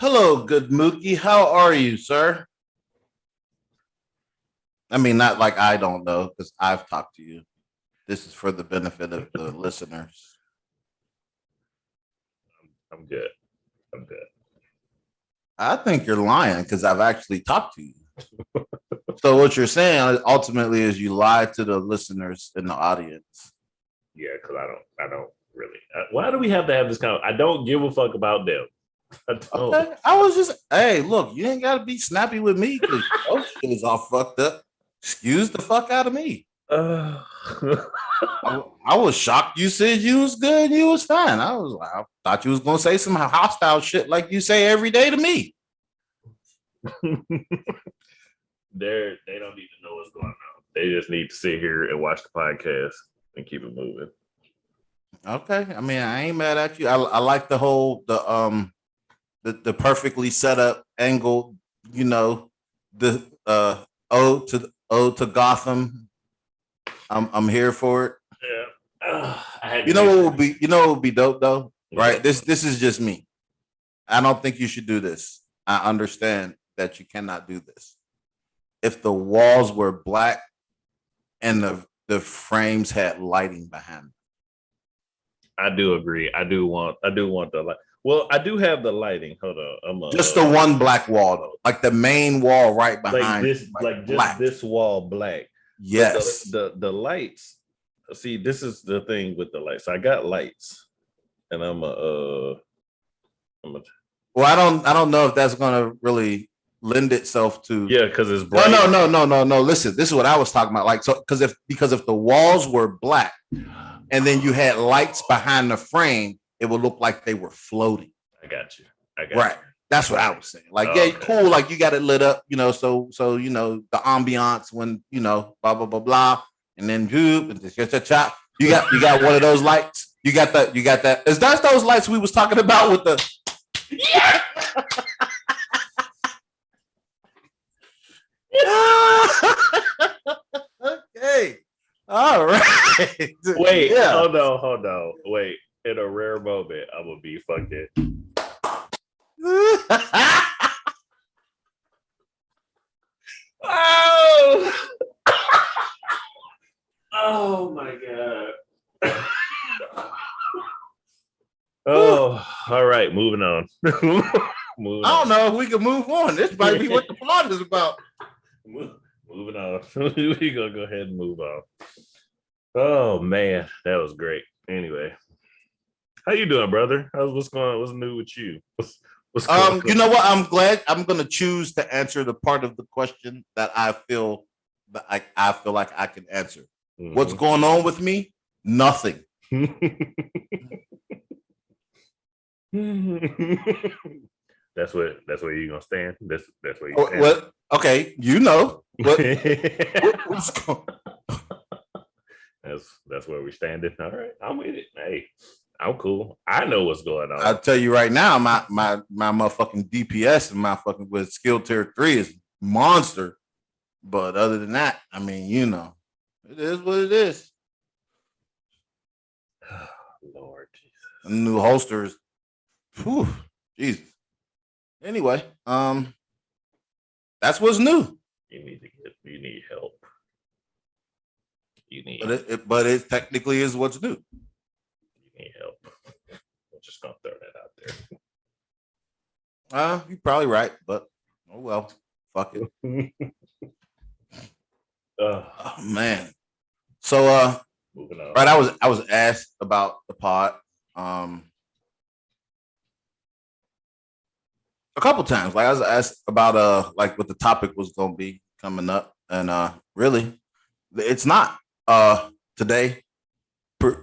Hello, good Mookie. How are you, sir? I mean, not like I don't know because I've talked to you. This is for the benefit of the listeners. I'm good. I'm good. I think you're lying because I've actually talked to you. So what you're saying ultimately is you lied to the listeners in the audience. Yeah, because I don't really. Why do we have to have this kind? I don't give a fuck about them. I don't. Okay, I was just, hey, look, you ain't got to be snappy with me because your shit is all fucked up. Excuse the fuck out of me. Uh, I was shocked you said you was good and you was fine. I thought you was gonna say some hostile shit like you say every day to me. they don't need to know what's going on. They just need to sit here and watch the podcast and keep it moving. Okay, I mean I ain't mad at you. I like the whole the perfectly set up angle. You know the ode to Gotham. I'm here for it. Yeah, I had You to know make what sure. would be dope though, right? Yeah. This is just me. I don't think you should do this. I understand that you cannot do this. If the walls were black and the frames had lighting behind them. I do agree. I do want the light. Well, I do have the lighting. Hold on. Just the one black wall though, like the main wall right like behind, this, like like just black. this wall black. But the Yes. the lights. See, this is the thing with the lights. I got lights, and I'm a Well, I don't know if that's gonna really lend itself to. yeah, because it's No, bright. no, no, no, no, no. Listen, this is what I was talking about. Like, so because if the walls were black and then you had lights behind the frame, it would look like they were floating. I got you. I got Right. you. That's what I was saying. Like, Oh, yeah, okay. cool. Like you got it lit up, so the ambiance when blah blah blah blah, and then and cha. You got one of those lights. You got that. Is that those lights we was talking about with the Yeah. okay. All right. Wait, Yeah. hold on. Wait. In a rare moment, I'm gonna be fucking. Oh, oh my god. Oh, all right. Moving on. Moving I don't on. know if we can move on. This might be what the plot is about. Moving on. We gonna go ahead and move on. Oh man, that was great. Anyway, how you doing, brother? What's going on? What's new with you? What's going on? You know what? I'm glad I'm gonna choose to answer the part of the question that I feel that I feel like I can answer. What's going on with me? Nothing. That's where you're gonna stand. That's where you stand. What? Okay, what's going? That's where we standing. All right, I'm with it. Hey, I'm cool. I know what's going on. I'll tell you right now, my motherfucking DPS and my fucking with skill tier 3 is monster. But other than that, I mean, it is what it is. Lord Jesus. New holsters. Whew, Jesus. Anyway, that's what's new. You need help. You need But it technically is what's new. you need help. I'm just gonna throw that out You're probably right, but oh well, fuck it. there. Oh man. So Moving on. right, I was asked about the pod a couple times. Like I was asked about like what the topic was gonna be coming up, and really it's not today.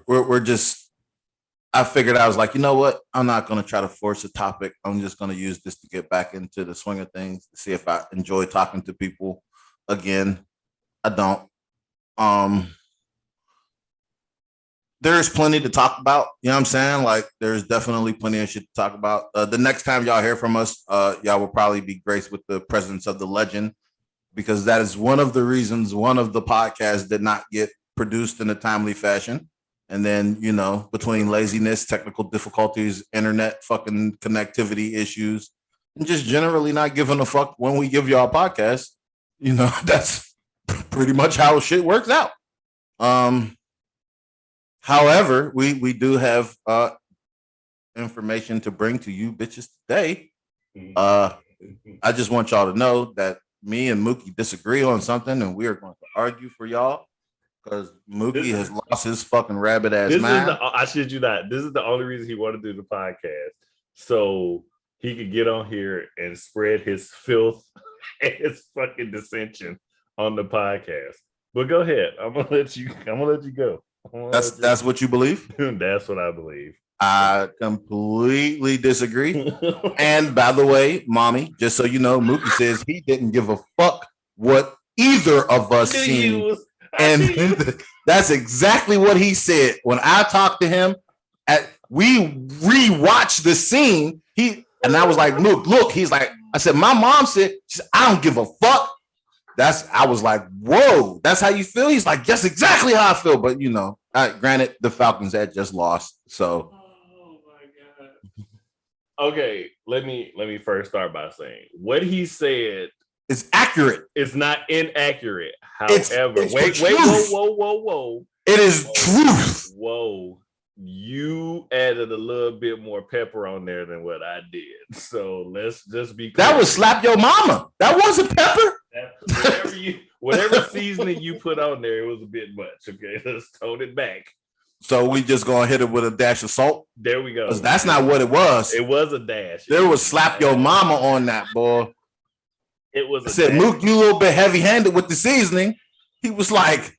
We're just I figured I was like, you know what? I'm not going to try to force a topic. I'm just going to use this to get back into the swing of things, to see if I enjoy talking to people again. I don't. Um, there's plenty to talk about. You know what I'm saying? Like, there's definitely plenty of shit to talk about. The next time y'all hear from us, y'all will probably be graced with the presence of the legend, because that is one of the reasons one of the podcasts did not get produced in a timely fashion. And then, between laziness, technical difficulties, internet fucking connectivity issues, and just generally not giving a fuck when we give y'all a podcast. You know, that's pretty much how shit works out. However, we do have information to bring to you bitches today. I just want y'all to know that me and Mookie disagree on something, and we are going to argue for y'all because Mookie has lost his fucking rabbit ass mind. I shit you not. This is the only reason he wanted to do the podcast, so he could get on here and spread his filth and his fucking dissension on the podcast. But go ahead. I'm gonna let you go. That's what you believe? That's what I believe. I completely disagree. And by the way, mommy, just so you know, Mookie says he didn't give a fuck what either of us seen. And that's exactly what he said. When I talked to him, we rewatched the scene. And I was like, look, he's like, I said, my mom said, I don't give a fuck. I was like, whoa, that's how you feel? He's like, that's exactly how I feel. But you know, granted, the Falcons had just lost. So oh my God. Okay, let me first start by saying what he said is accurate. It's not inaccurate. It's However, wait, whoa. It is truth. Whoa. You added a little bit more pepper on there than what I did. So let's just be clear. That was slap your mama. That wasn't pepper. Whatever seasoning you put on there, it was a bit much. Okay, let's tone it back. So we just gonna hit it with a dash of salt. There we go. That's not what it was. It was a dash. There was slap your mama on that, boy. It was. I said, Mook, you a little bit heavy-handed with the seasoning. He was like,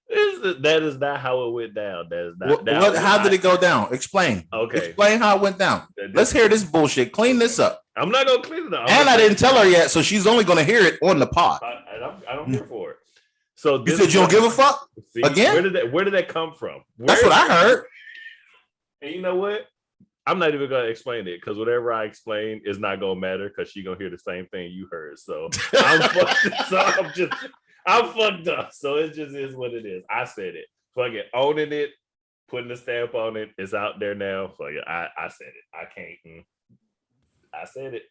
that is not how it went down. That is not. How did it go down? Explain. Okay. Explain how it went down. Let's hear this bullshit. Clean this up. I'm not gonna clean it up. And I didn't tell her yet, so she's only gonna hear it on the pod. I don't care for it. So you said you don't give a fuck? See, again? Where did that come from? That's what I heard. And you know what? I'm not even gonna explain it because whatever I explain is not gonna matter because she's gonna hear the same thing you heard. So I'm fucked up. So it just is what it is. I said it. Fuck it. Owning it, putting a stamp on it. It's out there now. Fuck it. I said it. I can't. I said it.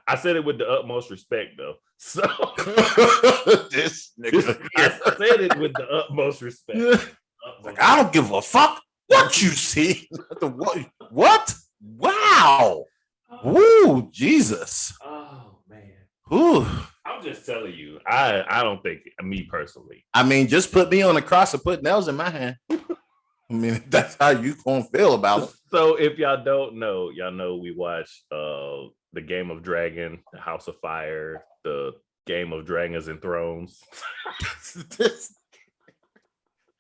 I said it with the utmost respect, though. So this nigga. I said it with the utmost respect. Like, I don't give a fuck what you see. What? Wow. Woo, Jesus. Oh man. Ooh. I'm just telling you. I don't think me personally. I mean, just put me on the cross and put nails in my hand. I mean, that's how you gonna feel about it. So if y'all don't know, y'all know we watched the Game of Dragon, the House of Fire, the Game of Dragons and Thrones.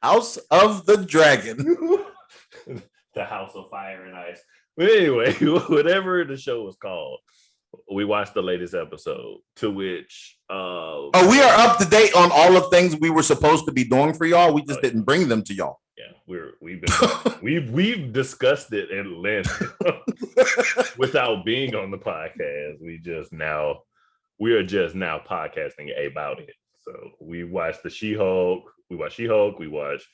House of the Dragon. The House of Fire and Ice. But anyway, whatever the show was called, we watched the latest episode, to which we are up to date on all of things we were supposed to be doing for y'all. We just didn't bring them to y'all. Yeah, we've discussed it at length without being on the podcast. We are just now podcasting about it. So we watched the She-Hulk. We watched She-Hulk. We watched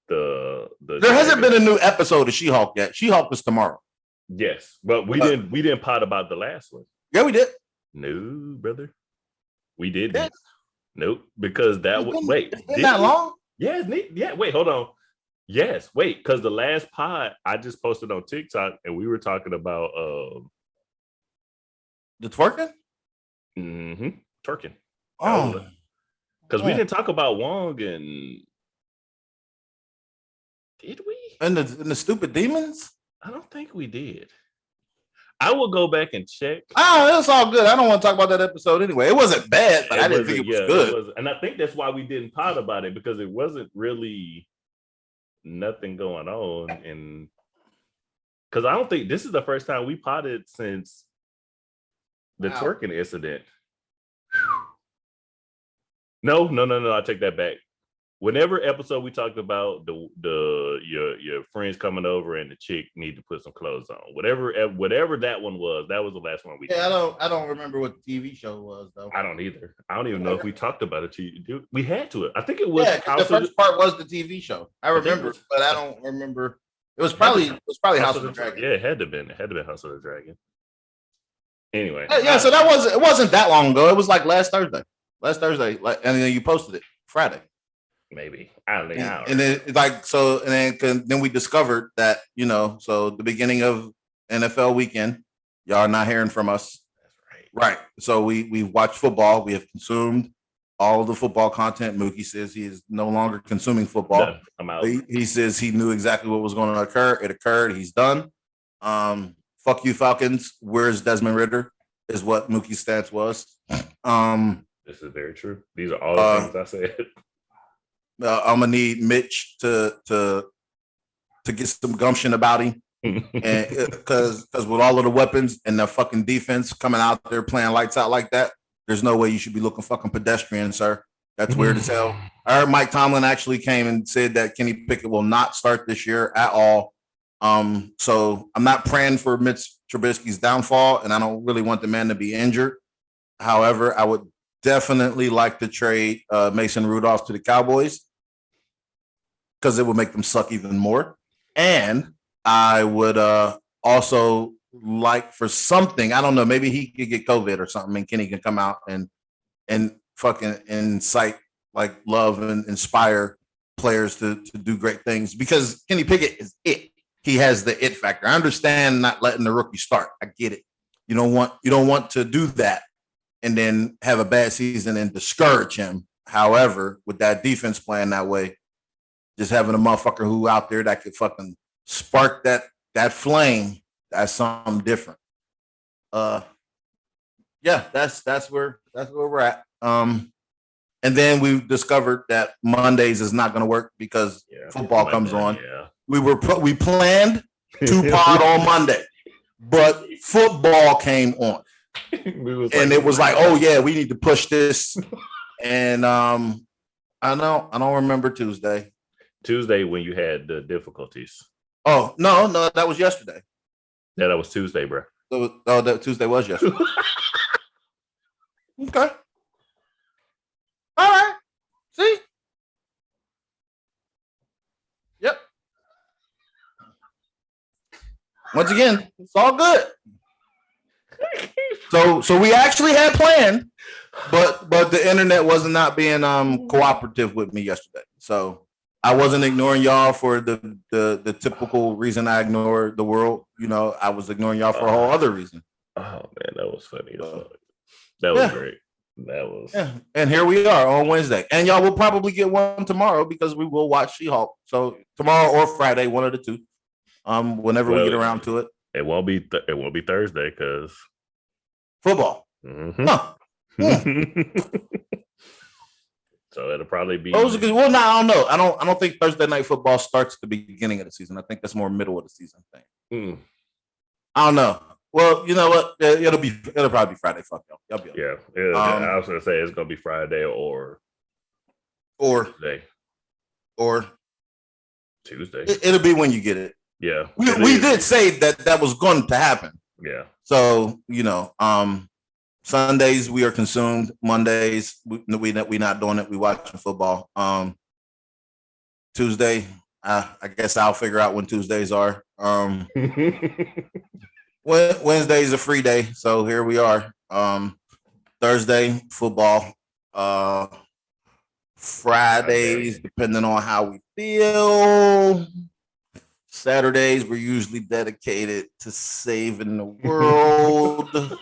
the. There hasn't been a new episode of She-Hulk yet. She-Hulk is tomorrow. Yes, but we didn't pot about the last one. Yeah, we did. No, brother, we didn't. Yeah. Nope, because that was it's been that long. Yeah, yeah. Wait, hold on. Yes, wait, because the last pod I just posted on TikTok, and we were talking about the twerking. Twerking. Oh, because we didn't talk about Wong, and did we? And the stupid demons. I don't think we did. I will go back and check. Oh, it's all good. I don't want to talk about that episode anyway. It wasn't bad, but I didn't think it was good. And I think that's why we didn't pod about it, because it wasn't really nothing going on. And because I don't think this is the first time we potted since the twerking incident. No, I take that back. Whenever episode we talked about your friends coming over and the chick need to put some clothes on, whatever that one was, that was the last one we. Yeah, I don't remember what the TV show was though. I don't either. I don't even know if we talked about it. We had to. I think it was. Yeah, the first part was the TV show. I remember, but I don't remember. It was probably House of the Dragon. Yeah, it had to have been. It had to have been House of the Dragon. Anyway, Yeah, so it wasn't that long ago. It was like last Thursday. Like, and then you posted it Friday. maybe I don't think. And then like so, and then we discovered that so the beginning of NFL weekend, y'all are not hearing from us. That's right. Right. So we watched football. We have consumed all of the football content. Mookie says he is no longer consuming football. Done. I'm out. He says he knew exactly what was going to occur. It occurred. He's done. Fuck you, Falcons. Where's Desmond Ritter? Is what Mookie's stance was. This is very true. These are all the things I said. I'm gonna need Mitch to get some gumption about him, and because with all of the weapons and the fucking defense coming out there playing lights out like that, there's no way you should be looking fucking pedestrian, sir. That's weird as hell. I heard Mike Tomlin actually came and said that Kenny Pickett will not start this year at all. So I'm not praying for Mitch Trubisky's downfall, and I don't really want the man to be injured. However, I would definitely like to trade Mason Rudolph to the Cowboys because it would make them suck even more. And I would also like for something, I don't know, maybe he could get COVID or something, and Kenny can come out and fucking incite like love and inspire players to do great things, because Kenny Pickett is it. He has the it factor. I understand not letting the rookie start. I get it. You don't want to do that and then have a bad season and discourage him. However, with that defense playing that way, just having a motherfucker who out there that could fucking spark that flame, that's something different. Yeah, that's where we're at. And then we discovered that Mondays is not going to work because football comes on. Yeah. We planned to pod on Monday, but football came on. It was like, oh yeah, we need to push this. And I don't remember Tuesday. Tuesday when you had the difficulties. Oh no, that was yesterday. Yeah, that was Tuesday, bro. That Tuesday was yesterday. Okay. All right. See? Yep. Once again, it's all good. So we actually had planned, but the internet was not being cooperative with me yesterday. So I wasn't ignoring y'all for the typical reason I ignore the world. I was ignoring y'all for a whole other reason. Oh man, that was funny. That was great. That was And here we are on Wednesday, and y'all will probably get one tomorrow because we will watch She-Hulk. So tomorrow or Friday, one of the two. Whenever we get around to it. It won't be Thursday because football. Mm-hmm. Huh. So it'll probably be. Well, no, I don't know. I don't think Thursday night football starts at the beginning of the season. I think that's more middle of the season thing. I don't know. Well, you know what? It'll probably be Friday. Fuck y'all. Y'all be okay. Yeah. I was gonna say it's gonna be Friday or Tuesday. Or Tuesday. It'll be when you get it. Yeah. We did say that was going to happen. Yeah. So Sundays we are consumed. Mondays we not doing it. We watching football. Tuesday, I guess I'll figure out when Tuesdays are. Wednesday's a free day, so here we are. Thursday football. Fridays, depending on how we feel. Saturdays we're usually dedicated to saving the world.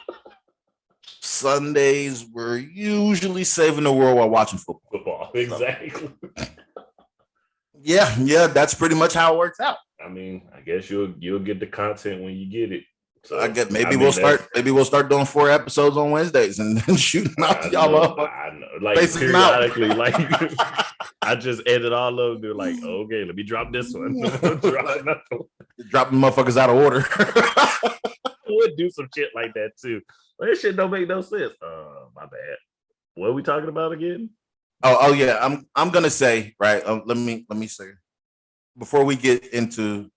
Sundays we're usually saving the world while watching football. Exactly. Yeah, that's pretty much how it works out. I mean, I guess you'll get the content when you get it. So I guess we'll start doing 4 episodes on Wednesdays and then shooting out y'all up. I know, like periodically, like I just edit all of them. They're like, okay, let me drop this one. Dropping motherfuckers out of order. I would do some shit like that too. But this shit don't make no sense. My bad. What are we talking about again? Oh yeah. I'm gonna say, right. Let me say before we get into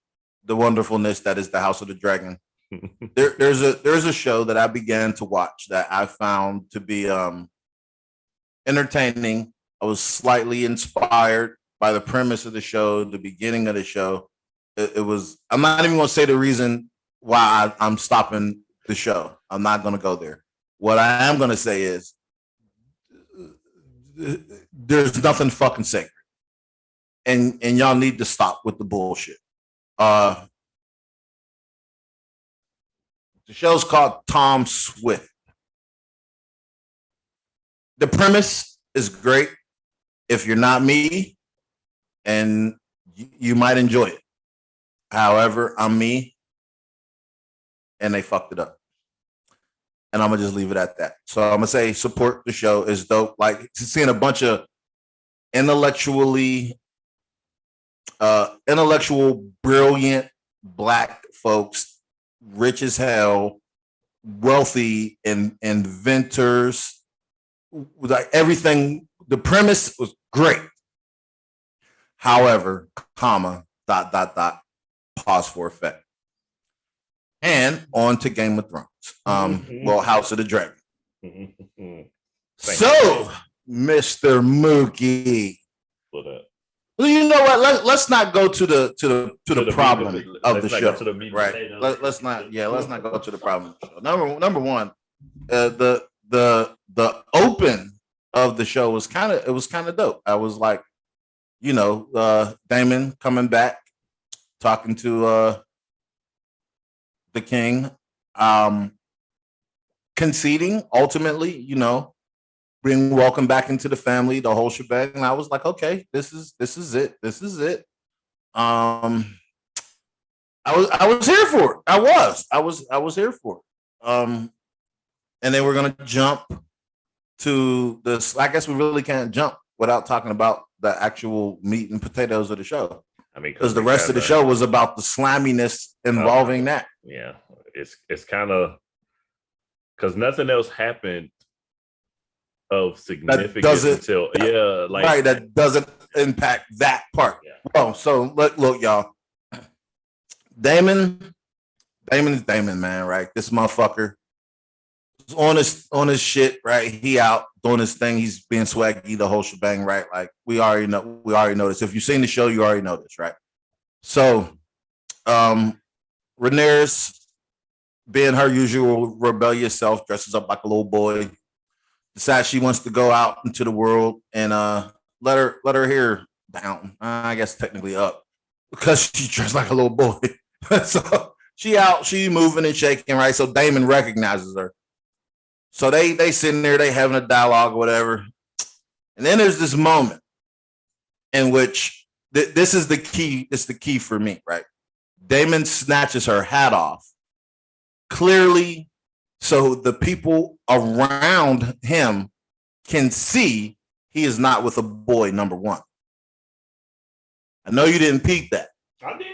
the wonderfulness that is the House of the Dragon. There's a show that I began to watch that I found to be entertaining. I was slightly inspired by the premise of the show, the beginning of the show. It was. I'm not even going to say the reason why I'm stopping the show. I'm not going to go there. What I am going to say is there's nothing fucking sacred. And y'all need to stop with the bullshit. The show's called Tom Swift. The premise is great. If you're not me, and you might enjoy it. However, I'm me, and they fucked it up. And I'm gonna just leave it at that. So I'm gonna say support the show is dope. Like seeing a bunch of intellectual, brilliant black folks, rich as hell, wealthy, and inventors. Like everything, the premise was great. However, comma, ... pause for effect. And on to Game of Thrones. Well, House of the Dragon. So, Mr. Mookie. Well, you know what? Let's not go to the problem of the show. Right. Let's not go to the problem of the show. Number one, the open of the show was kind of dope. I was like, Damon coming back, talking to the king, conceding ultimately, being welcomed back into the family, the whole shebang. And I was like, okay, this is it. This is it. I was here for it. I was here for it. And then we're gonna jump to this. I guess we really can't jump without talking about the actual meat and potatoes of the show. I mean, because the rest of the show was about the sliminess involving that. Yeah, it's kind of because nothing else happened of significance until that doesn't impact that part. Yeah. Well, so look, y'all. Damon is Damon, man. Right, this motherfucker is on his shit. Right, he out doing his thing. He's being swaggy, the whole shebang. Right, like we already know this. If you've seen the show, you already know this, right? So, Rhaenyra, being her usual rebellious self, dresses up like a little boy, decides she wants to go out into the world and let her hair down. I guess technically up because she dressed like a little boy. So she moving and shaking, right? So Damon recognizes her. So they sitting there, they having a dialogue or whatever. And then there's this moment in which this is the key. It's the key for me, right? Damon snatches her hat off. Clearly, so the people around him can see he is not with a boy, number one. I know you didn't peek that. I did.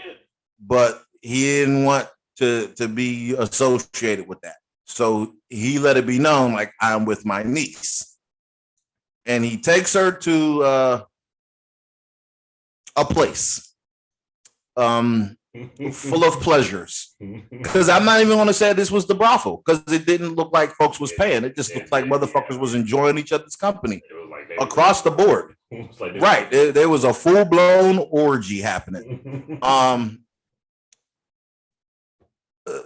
But he didn't want to be associated with that. So he let it be known, like, I'm with my niece. And he takes her to a place full of pleasures. Because I'm not even going to say this was the brothel, because it didn't look like folks was paying. It just looked like motherfuckers was enjoying each other's company across the board. Right. There was a full-blown orgy happening.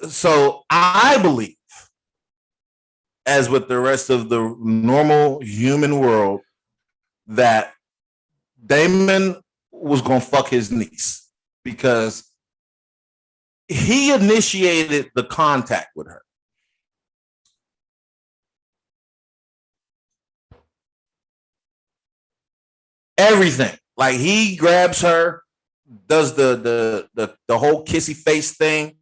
So I believe, as with the rest of the normal human world, that Damon was going to fuck his niece because he initiated the contact with her. Everything. Like, he grabs her, does the whole kissy face thing,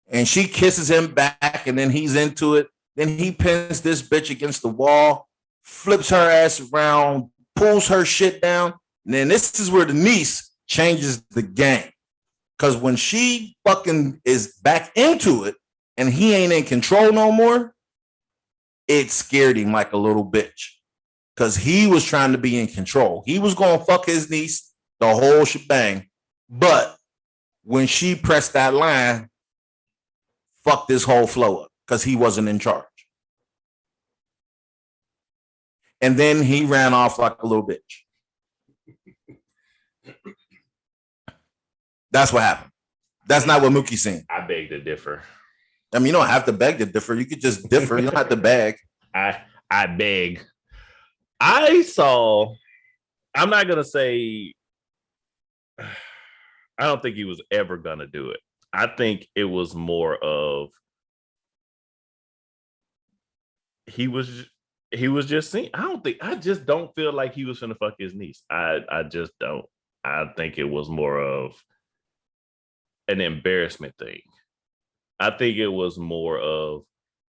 and she kisses him back, and then he's into it. Then he pins this bitch against the wall, flips her ass around, pulls her shit down. And then this is where the niece changes the game. Because when she fucking is back into it and he ain't in control no more, it scared him like a little bitch. Because he was trying to be in control. He was going to fuck his niece, the whole shebang. But when she pressed that line, fuck this whole flow up. Because he wasn't in charge. And then he ran off like a little bitch. That's what happened. That's not what Mookie's saying. I beg to differ. I mean, you don't have to beg to differ. You could just differ. You don't have to beg. I beg. I saw. I'm not gonna say. I don't think he was ever gonna do it. I think it was more of he was just seen. I just don't feel like he was gonna fuck his niece. I just don't. I think it was more of an embarrassment thing. I think it was more of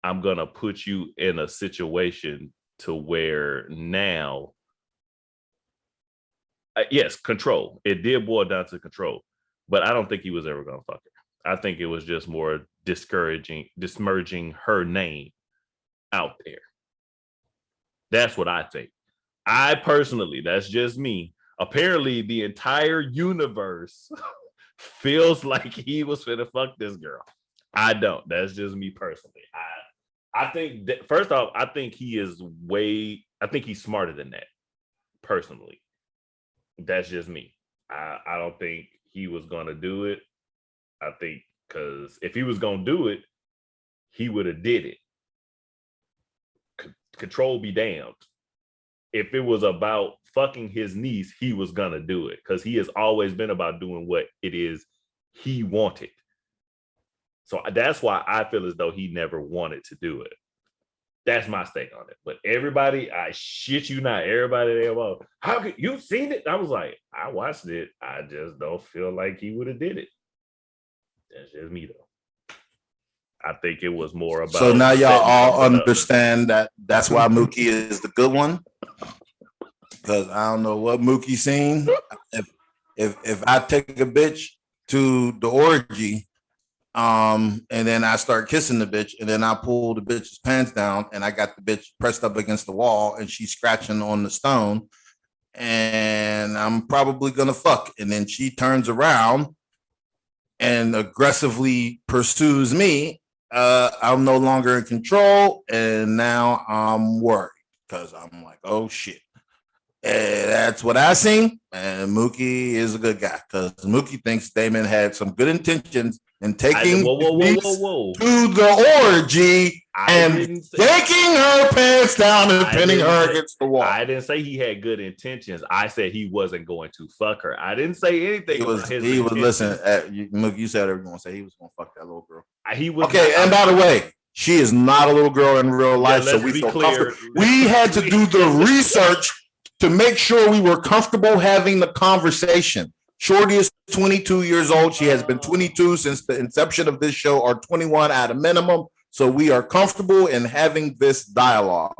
I'm gonna put you in a situation to where now, yes, control. It did boil down to control, but I don't think he was ever gonna fuck her. I think it was just more dismerging her name out there. That's what I think. I personally, that's just me. Apparently, the entire universe feels like he was finna fuck this girl. I don't. That's just me personally. I think that, first off, I think he's smarter than that. Personally, that's just me. I don't think he was gonna do it. I think because if he was gonna do it, he would have did it. Control be damned. If it was about fucking his niece, he was gonna do it because he has always been about doing what it is he wanted. So that's why I feel as though he never wanted to do it. That's my stake on it. But everybody, I shit you not, everybody there, well, how could you seen it? I was like, I watched it. I just don't feel like he would have did it. That's just me though. I think it was more about. So now y'all all understand that that's why Mookie is the good one. Because I don't know what Mookie seen. If I take a bitch to the orgy, and then I start kissing the bitch, and then I pull the bitch's pants down, and I got the bitch pressed up against the wall, and she's scratching on the stone, and I'm probably gonna fuck. And then she turns around and aggressively pursues me. I'm no longer in control, and now I'm worried because I'm like, oh shit. And that's what I seen. And Mookie is a good guy because Mookie thinks Damon had some good intentions in taking whoa. to the orgy and taking her pants down and pinning her against the wall. I didn't say he had good intentions. I said he wasn't going to fuck her. I didn't say anything. He was listen. Mookie, you said everyone said he was going to fuck that little girl. He was okay. And by the way, she is not a little girl in real life, so we feel comfortable. We had to do the research to make sure we were comfortable having the conversation. Shorty is 22 years old. She has been 22 since the inception of this show, or 21 at a minimum. So we are comfortable in having this dialogue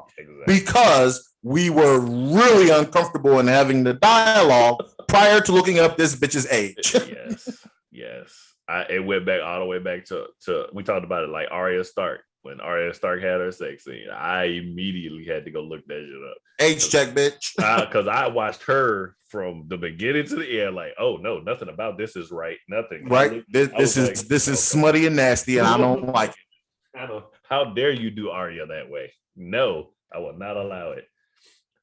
because we were really uncomfortable in having the dialogue prior to looking up this bitch's age. Yes. It went back all the way back to we talked about it like Arya Stark. When Arya Stark had her sex scene, I immediately had to go look that shit up. Age check, bitch. Because I watched her from the beginning to the end, like, oh no, nothing about this is right. Nothing. Right. This is smutty and nasty, and I don't like it. I don't. How dare you do Arya that way? No, I will not allow it.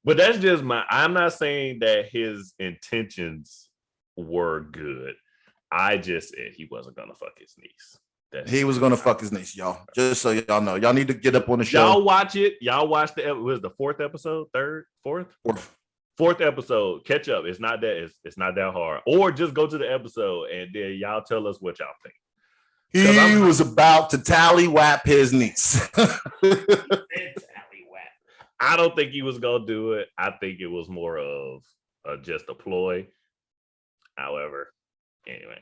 But that's just I'm not saying that his intentions were good. I just said he wasn't gonna fuck his niece. He was gonna fuck his niece, y'all. Just so y'all know, y'all need to get up on the show. Y'all watch it. Y'all watch the fourth episode, fourth episode. Catch up. It's not that hard. Or just go to the episode and then y'all tell us what y'all think. He was about to tallywap his niece. I don't think he was gonna do it. I think it was more of just a ploy. However, anyway.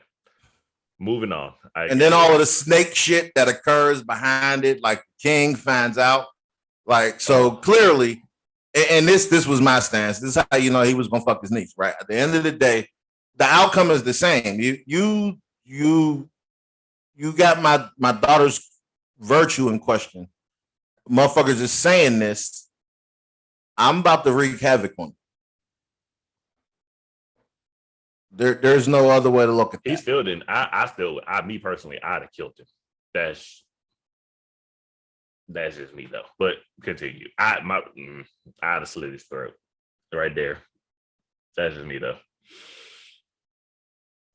Moving on. And then all of the snake shit that occurs behind it, like King finds out. Like, so clearly, and this was my stance. This is how you know he was gonna fuck his niece, right? At the end of the day, the outcome is the same. You got my daughter's virtue in question. Motherfuckers is saying this. I'm about to wreak havoc on you. There's no other way to look at that. He still didn't. Me personally, I'd have killed him. That's just me though. But continue. I'd have slit his throat right there. That's just me though.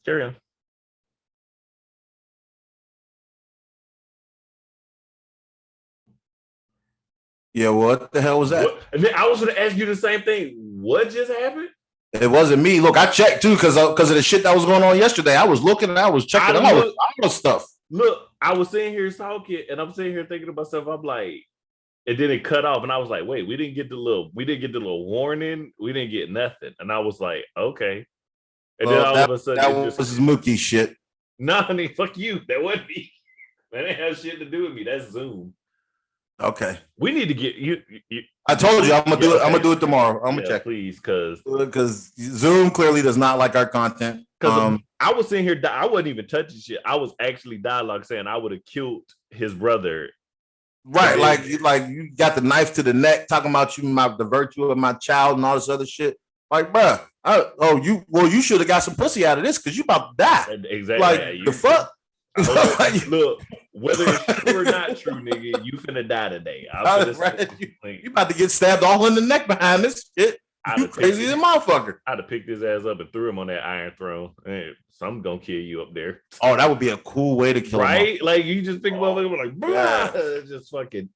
Carry on. Yeah, what the hell was that? What? And then I was going to ask you the same thing. What just happened? It wasn't me. Look, I checked too because of the shit that was going on yesterday. I was looking and I was checking all the stuff. Look, I was sitting here talking, and I'm sitting here thinking to myself, I'm like, and then it cut off, and I was like, wait, we didn't get the little warning, we didn't get nothing, and I was like, okay, and then all of a sudden, that was Mookie shit. No, honey, fuck you. That wasn't me. That didn't have shit to do with me. That's Zoom. Okay, we need to get you. I told you I'm gonna do it. I'm gonna do it tomorrow. I'm gonna check, please, because Zoom clearly does not like our content. Because I was sitting here, I wasn't even touching shit. I was actually dialogue saying I would have killed his brother. Right, like you got the knife to the neck, talking about the virtue of my child and all this other shit. Like, bruh, you should have got some pussy out of this because you about to die. Exactly. Like the fuck. Look, whether it's true or not true, nigga, you finna die today. You about to get stabbed all in the neck behind this shit. You crazy as a motherfucker. I'd have picked his ass up and threw him on that iron throne. Hey, something gonna kill you up there. Oh, that would be a cool way to kill him. Right? Like you just think about it like, just fucking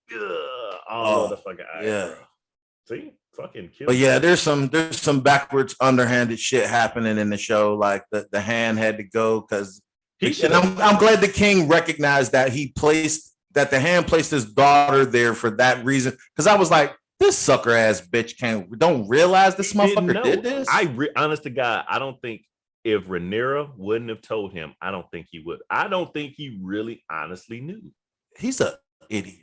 all the fucking iron throne. See? Fucking kill. But yeah, there's some backwards, underhanded shit happening in the show. Like the hand had to go because I'm glad the king recognized that the hand placed his daughter there for that reason. Because I was like, this sucker ass bitch don't realize this motherfucker did this. Honest to God, I don't think if Rhaenyra wouldn't have told him, I don't think he would. I don't think he really honestly knew. He's an idiot.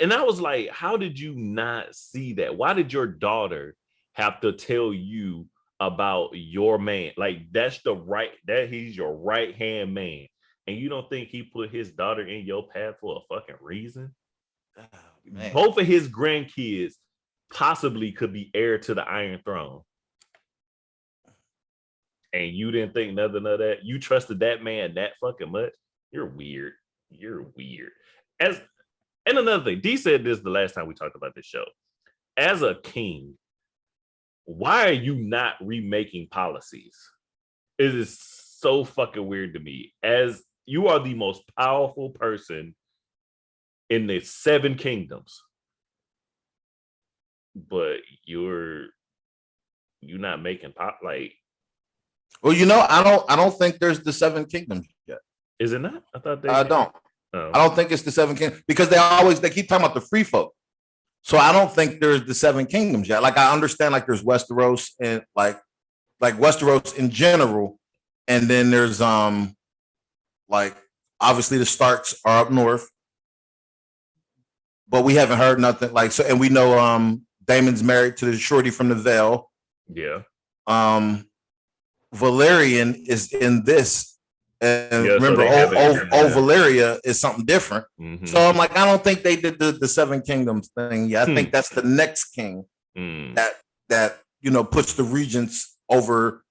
And I was like, how did you not see that? Why did your daughter have to tell you about your man? Like he's your right hand man. And you don't think he put his daughter in your path for a fucking reason? Oh, both of his grandkids possibly could be heir to the Iron Throne. And you didn't think nothing of that? You trusted that man that fucking much? You're weird. And another thing, D said this the last time we talked about this show. As a king, why are you not remaking policies? It is so fucking weird to me. As you are the most powerful person in the 7 kingdoms, but you're not making like. Well, I don't think there's the 7 kingdoms yet. Is it not? I thought I don't. I don't think it's the 7 kingdoms because they keep talking about the free folk. So I don't think there's the 7 kingdoms yet. Like I understand, like there's Westeros and like Westeros in general, and then there's like obviously the Starks are up north, but we haven't heard nothing like so. And we know Daemon's married to the shorty from the Vale. Yeah. Valerian is in this. And remember, Valeria is something different. Mm-hmm. So I'm like, I don't think they did the 7 kingdoms thing. Yeah, I think that's the next king that puts the regents over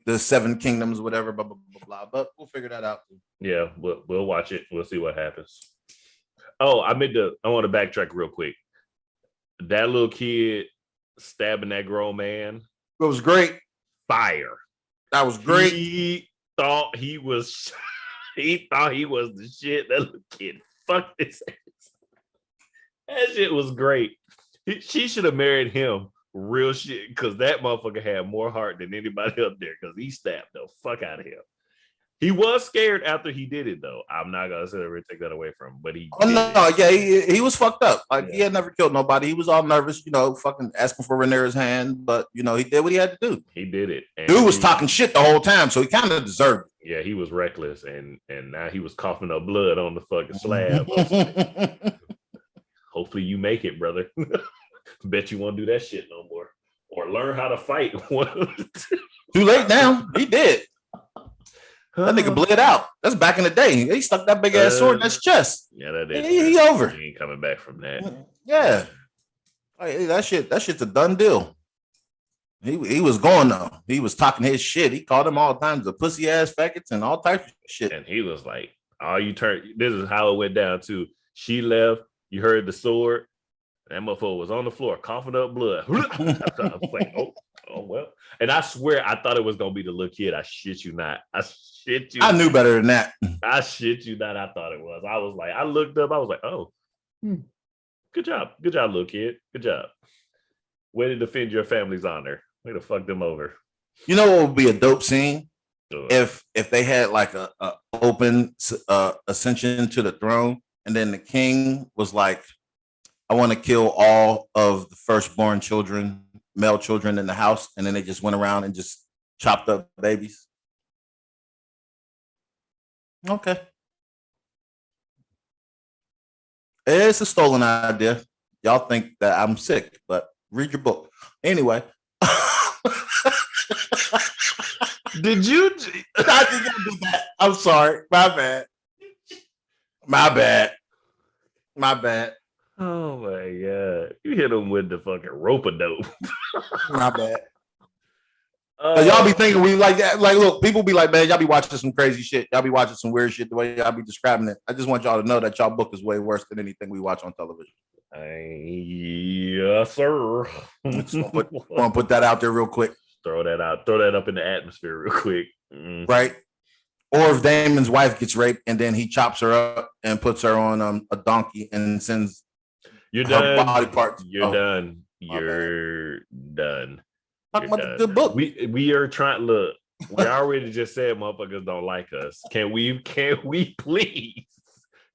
the 7 kingdoms, whatever, blah, blah, blah, blah. But we'll figure that out. Yeah, we'll watch it. We'll see what happens. Oh, I want to backtrack real quick. That little kid stabbing that grown man. It was great. Fire. That was great. He thought he was the shit. That little kid fucked his ass. That shit was great. She should have married him real shit because that motherfucker had more heart than anybody up there because he stabbed the fuck out of him. He was scared after he did it though. I'm not gonna take that away from him, but he he was fucked up. Like he had never killed nobody. He was all nervous, fucking asking for Rhaenyra's hand, but he did what he had to do. He did it. And dude was talking shit the whole time, so he kind of deserved it. Yeah, he was reckless, and now he was coughing up blood on the fucking slab. Hopefully you make it, brother. Bet you won't do that shit no more, or learn how to fight. Too late now. He did. That nigga bled out. That's back in the day. He stuck that big ass sword in his chest. Yeah, that is. He over. He ain't coming back from that. Yeah, like, that shit's a done deal. He was going though. He was talking his shit. He called him all times of pussy ass faggots and all types of shit. And he was like, "Oh, you turn." This is how it went down too. She left. You heard the sword. That motherfucker was on the floor coughing up blood. I was like, oh well. And I swear I thought it was gonna be the little kid. I shit you not. I knew better than that. I shit you not. I thought it was. I was like, I looked up. I was like, oh. Good job, little kid. Good job. Way to defend your family's honor. Way to fuck them over. You know what would be a dope scene? If they had like a open ascension to the throne, and then the king was like, I want to kill all of the firstborn children, male children in the house, and then they just went around and just chopped up babies. Okay. It's a stolen idea. Y'all think that I'm sick, but read your book. Anyway. Did you? I did not do that. I'm sorry. My bad. My bad. My bad. Oh my god! You hit him with the fucking rope a dope. My bad. Y'all be thinking we like that. Like, look, people be like, man, y'all be watching some crazy shit. Y'all be watching some weird shit the way y'all be describing it. I just want y'all to know that y'all book is way worse than anything we watch on television. Yes, sir. Want to put that out there real quick. Throw that out. Throw that up in the atmosphere real quick. Right. Or if Damon's wife gets raped and then he chops her up and puts her on a donkey and sends her done. Body parts. You're done. You're done. Talk about the good book. We are trying. Look, we already just said motherfuckers don't like us. Can we please?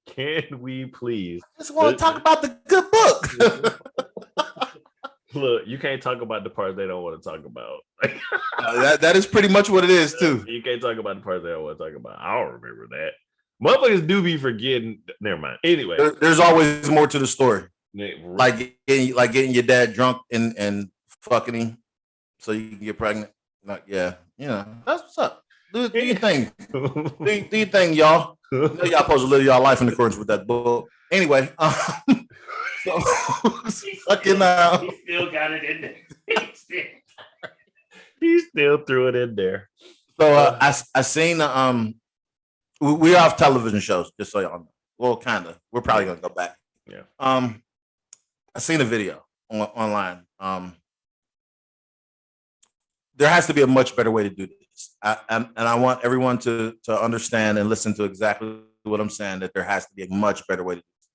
Can we please? I just want to talk about the good book. Look, you can't talk about the parts they don't want to talk about. That is pretty much what it is too. You can't talk about the parts they don't want to talk about. I don't remember that. Motherfuckers do be forgetting. Never mind. Anyway, there's always more to the story. Right. Like getting your dad drunk and fucking him so you can get pregnant. Like, yeah, you know, that's what's up. Do your thing. do your thing, y'all. You know y'all supposed to live y'all life in accordance with that book. Anyway, so fucking he still got it in there. He still threw it in there. So I seen we're off television shows, just so y'all know. Well, kind of. We're probably gonna go back. Yeah. I seen a video online. There has to be a much better way to do this. And I want everyone to understand and listen to exactly what I'm saying, that there has to be a much better way to do this.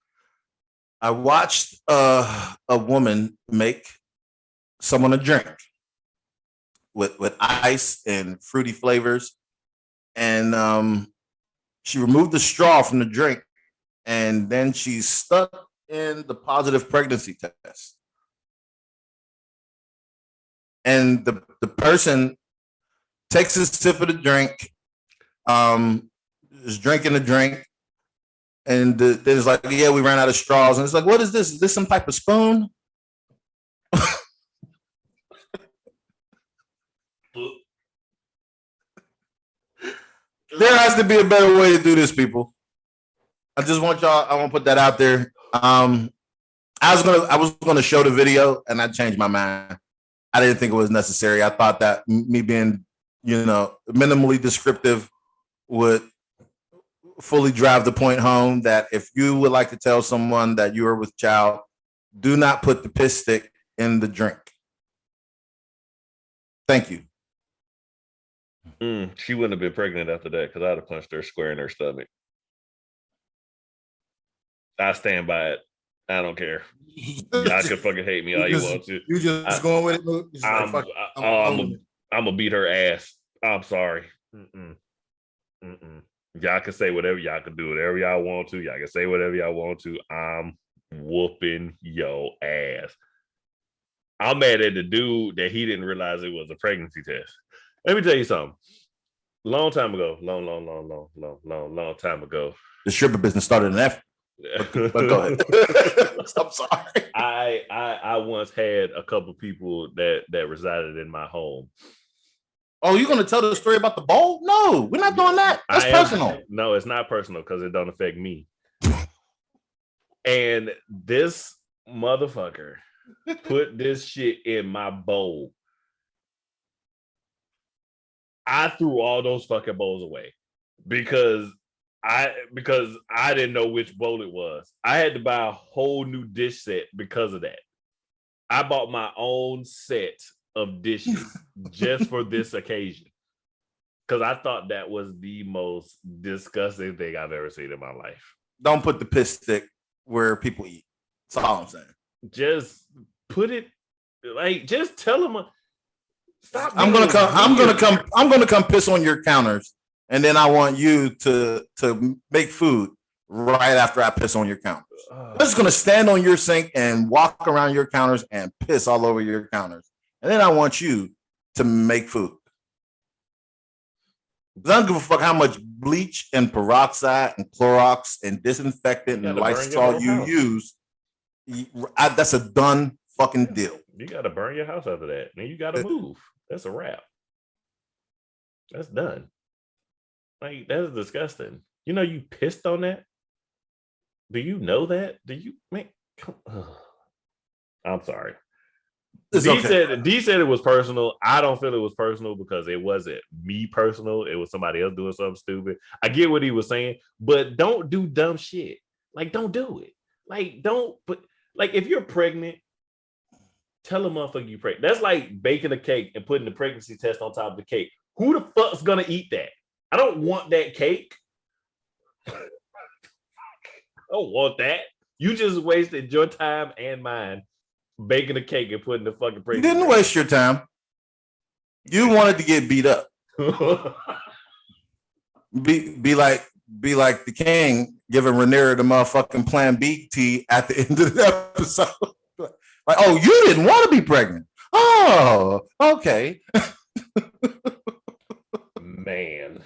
I watched a woman make someone a drink with ice and fruity flavors. And she removed the straw from the drink, and then she stuck in the positive pregnancy test. And the person takes a sip of the drink, is drinking the drink, and there's like, yeah, we ran out of straws. And it's like, what is this? Is this some type of spoon? There has to be a better way to do this, people. I just want y'all, I want to put that out there. I was gonna show the video, and I changed my mind. I didn't think it was necessary. I thought that me being, minimally descriptive would fully drive the point home that if you would like to tell someone that you are with child, do not put the piss stick in the drink. Thank you. She wouldn't have been pregnant after that, because I'd have punched her square in her stomach. I stand by it. I don't care. Y'all can fucking hate me all you want to. You just going with it? I'm gonna beat her ass. I'm sorry. Y'all can say whatever. Y'all can do whatever y'all want to. Y'all can say whatever y'all want to. I'm whooping your ass. I'm mad at the dude that he didn't realize it was a pregnancy test. Let me tell you something. Long time ago, long time ago. The stripper business started in Africa. But go ahead. I'm sorry. I once had a couple people that resided in my home. Oh, you're gonna tell the story about the bowl? No, we're not doing that. That's personal. No, it's not personal because it don't affect me. And this motherfucker put this shit in my bowl. I threw all those fucking bowls away because I didn't know which bowl it was. I had to buy a whole new dish set because of that. I bought my own set of dishes just for this occasion, because I thought that was the most disgusting thing I've ever seen in my life. Don't put the piss stick where people eat. That's all I'm saying. Just put it like just tell them stop. I'm gonna come piss on your counters, and then I want you to make food right after I piss on your counters. I'm just gonna stand on your sink and walk around your counters and piss all over your counters, and then I want you to make food. I don't give a fuck how much bleach and peroxide and Clorox and disinfectant and Lysol you use. That's a done fucking deal. You got to burn your house after that. Then you got to move. That's a wrap. That's done. Like, that's disgusting. You know, you pissed on that. Do you know that? Do you, man? I'm sorry. D said it was personal. I don't feel it was personal because it wasn't me personal. It was somebody else doing something stupid. I get what he was saying, but don't do dumb shit. Like, don't do it. Like, don't put, like, if you're pregnant, tell a motherfucker you pregnant. That's like baking a cake and putting the pregnancy test on top of the cake. Who the fuck's gonna eat that? I don't want that cake. I don't want that. You just wasted your time and mine baking a cake and putting the fucking pregnancy. You didn't waste your time. You wanted to get beat up. be like the king giving Rhaenyra the motherfucking Plan B tea at the end of the episode. Like, oh, you didn't want to be pregnant. Oh, okay. Man,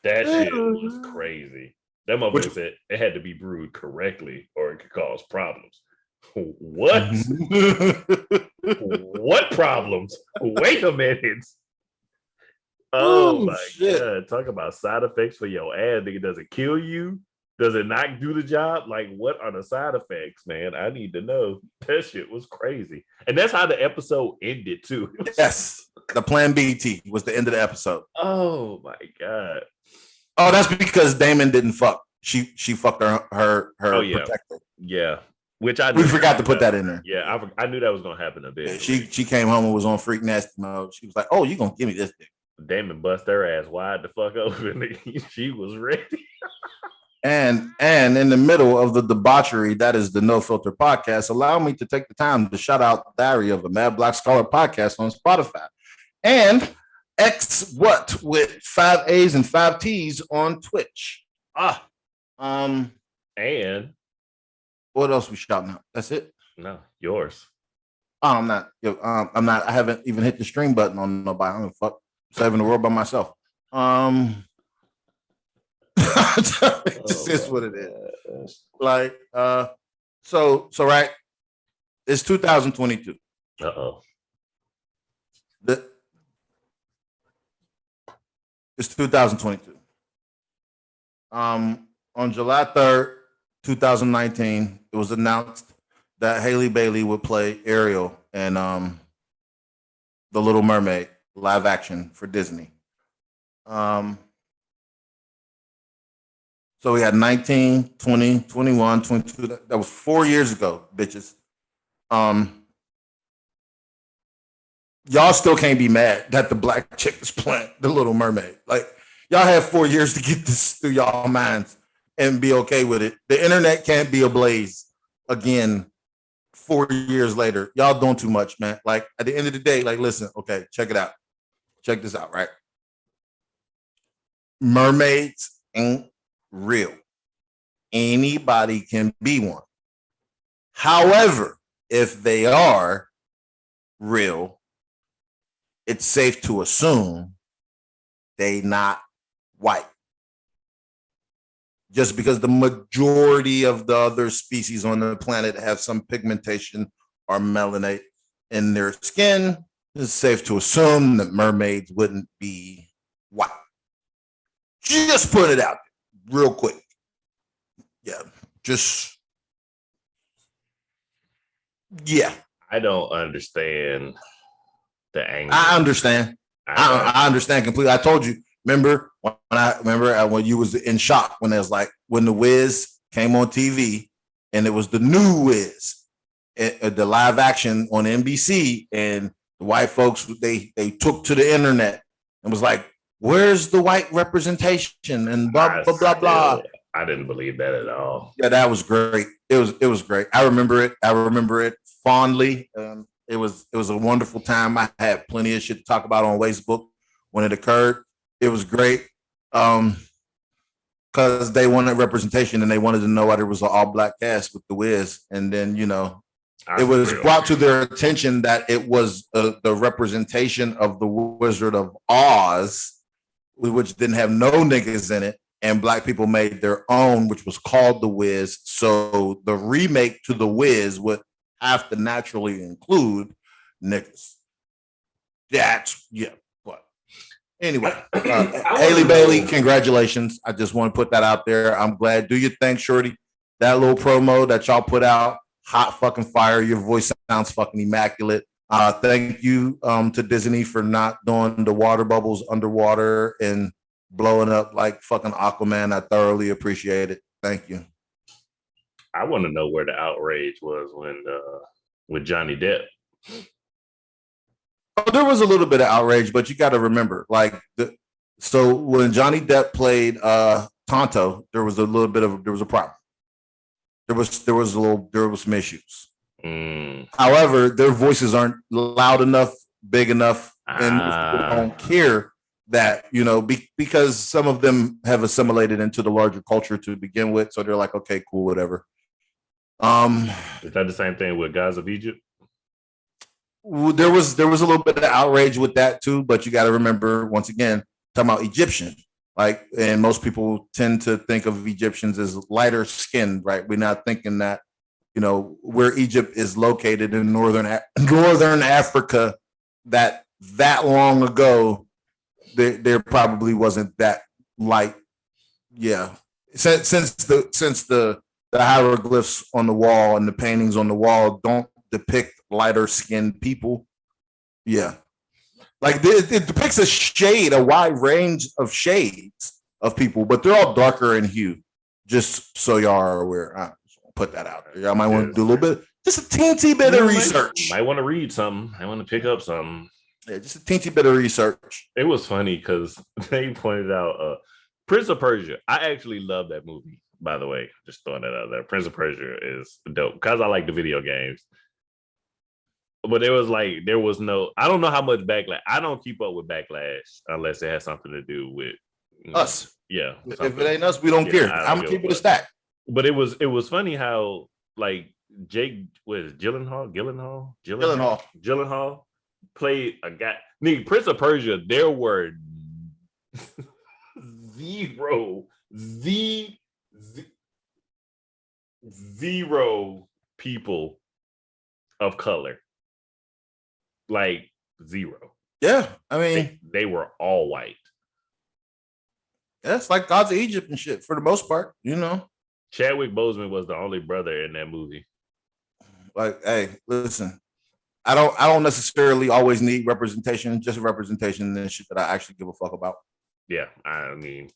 that shit was crazy. That motherfucker said it had to be brewed correctly or it could cause problems. What? What problems? Wait a minute. Oh my shit. God. Talk about side effects for your ass. Nigga, does it kill you? Does it not do the job? Like, what are the side effects, man? I need to know. That shit was crazy. And that's how the episode ended, too. Yes. The Plan B tea was the end of the episode. Oh my God. Oh, that's because Damon didn't fuck. She fucked her protector. Yeah. We forgot to put that in there. Yeah, I knew that was gonna happen a bit. Yeah, she came home and was on freak nasty mode. She was like, "Oh, you gonna give me this dick?" Damon bust her ass wide the fuck open. She was ready. And in the middle of the debauchery, that is the No Filter podcast. Allow me to take the time to shout out Diary of a Mad Black Scholar podcast on Spotify, and X What with 5 A's and 5 T's on Twitch. And what else we shouting out? That's it. No, yours. Oh, I'm not. I haven't even hit the stream button on nobody. I don't fuck. Saving the world by myself. It just is what it is. Like, so right. It's 2022. Uh-oh. It's 2022. On July 3rd, 2019, it was announced that Haley Bailey would play Ariel in The Little Mermaid live action for Disney. So we had 19, 20, 21, 22. That was 4 years ago, bitches. Y'all still can't be mad that the black chick is playing The Little Mermaid. Like, y'all have 4 years to get this through y'all minds and be okay with it. The internet can't be ablaze again 4 years later. Y'all doing too much, man. Like, at the end of the day, like, listen, okay, check it out. Check this out, right? Mermaids ain't real. Anybody can be one. However, if they are real, it's safe to assume they not white. Just because the majority of the other species on the planet have some pigmentation or melanate in their skin, it's safe to assume that mermaids wouldn't be white. Just put it out there real quick. Yeah, yeah. I don't understand the angle. I understand. I understand completely. I told you. Remember when you was in shock when it was like when the Wiz came on TV and it was the new Wiz, the live action on NBC, and the white folks they took to the internet and was like, "Where's the white representation?" and blah blah blah blah. I didn't believe that at all. Yeah, that was great. It was great. I remember it. I remember it fondly. It was a wonderful time. I had plenty of shit to talk about on Facebook when it occurred. It was great. Because they wanted representation and they wanted to know why there was an all black cast with the Wiz, and then it was brought to their attention that it was the representation of the Wizard of Oz, which didn't have no niggas in it, and black people made their own, which was called The Wiz. So the remake to The Wiz would have to naturally include niggas. But anyway, Haley Bailey, congratulations. I just want to put that out there. I'm glad. Do your thing, Shorty. That little promo that y'all put out, hot fucking fire. Your voice sounds fucking immaculate. Thank you to Disney for not doing the water bubbles underwater and blowing up like fucking Aquaman. I thoroughly appreciate it. Thank you. I want to know where the outrage was when with Johnny Depp. Oh, there was a little bit of outrage, but you got to remember, so when Johnny Depp played Tonto, there was a problem. There was some issues. However, their voices aren't loud enough, big enough, and people don't care that, because some of them have assimilated into the larger culture to begin with. So they're like, okay, cool, whatever. Is that the same thing with Gods of Egypt? There was a little bit of outrage with that too, but you got to remember, once again, talking about Egyptian, and most people tend to think of Egyptians as lighter skinned, right? We're not thinking that, where Egypt is located in northern Africa, that long ago, there probably wasn't that light. Yeah, since the hieroglyphs on the wall and the paintings on the wall don't depict lighter skinned people. Yeah. It depicts a wide range of shades of people, but they're all darker in hue. Just so y'all are aware. I put that out there. Y'all might want to do a little bit, just a teensy bit of research. Might want to read something. I want to pick up something. Yeah, just a teensy bit of research. It was funny because they pointed out Prince of Persia. I actually love that movie, by the way. Just throwing that out there. Prince of Persia is dope because I like the video games. But there was no, I don't know how much backlash. I don't keep up with backlash unless it has something to do with us. Yeah. If it ain't us, we don't care. I'm gonna keep it a stack. But it was funny how Jake was Gyllenhaal played a guy. Prince of Persia, there were zero people of color. Zero. Yeah, I mean, they were all white. That's like Gods of Egypt and shit for the most part, Chadwick Boseman was the only brother in that movie. Hey, listen, I don't necessarily always need representation, just representation and shit that I actually give a fuck about. Yeah, I mean,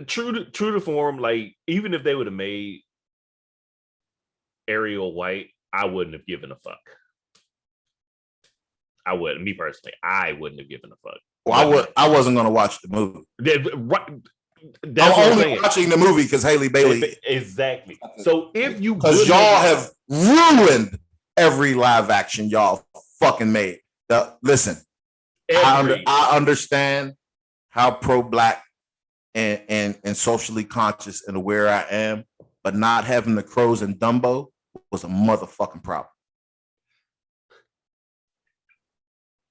true to form, even if they would have made Ariel white, I wouldn't have given a fuck. I wouldn't. Me personally, I wouldn't have given a fuck. Well, I wasn't going to watch the movie. I'm only watching the movie because Haley Bailey. Exactly. So if you, because y'all have ruined every live action y'all fucking made. Listen, I understand how pro-black and socially conscious and aware I am, but not having the crows in Dumbo was a motherfucking problem.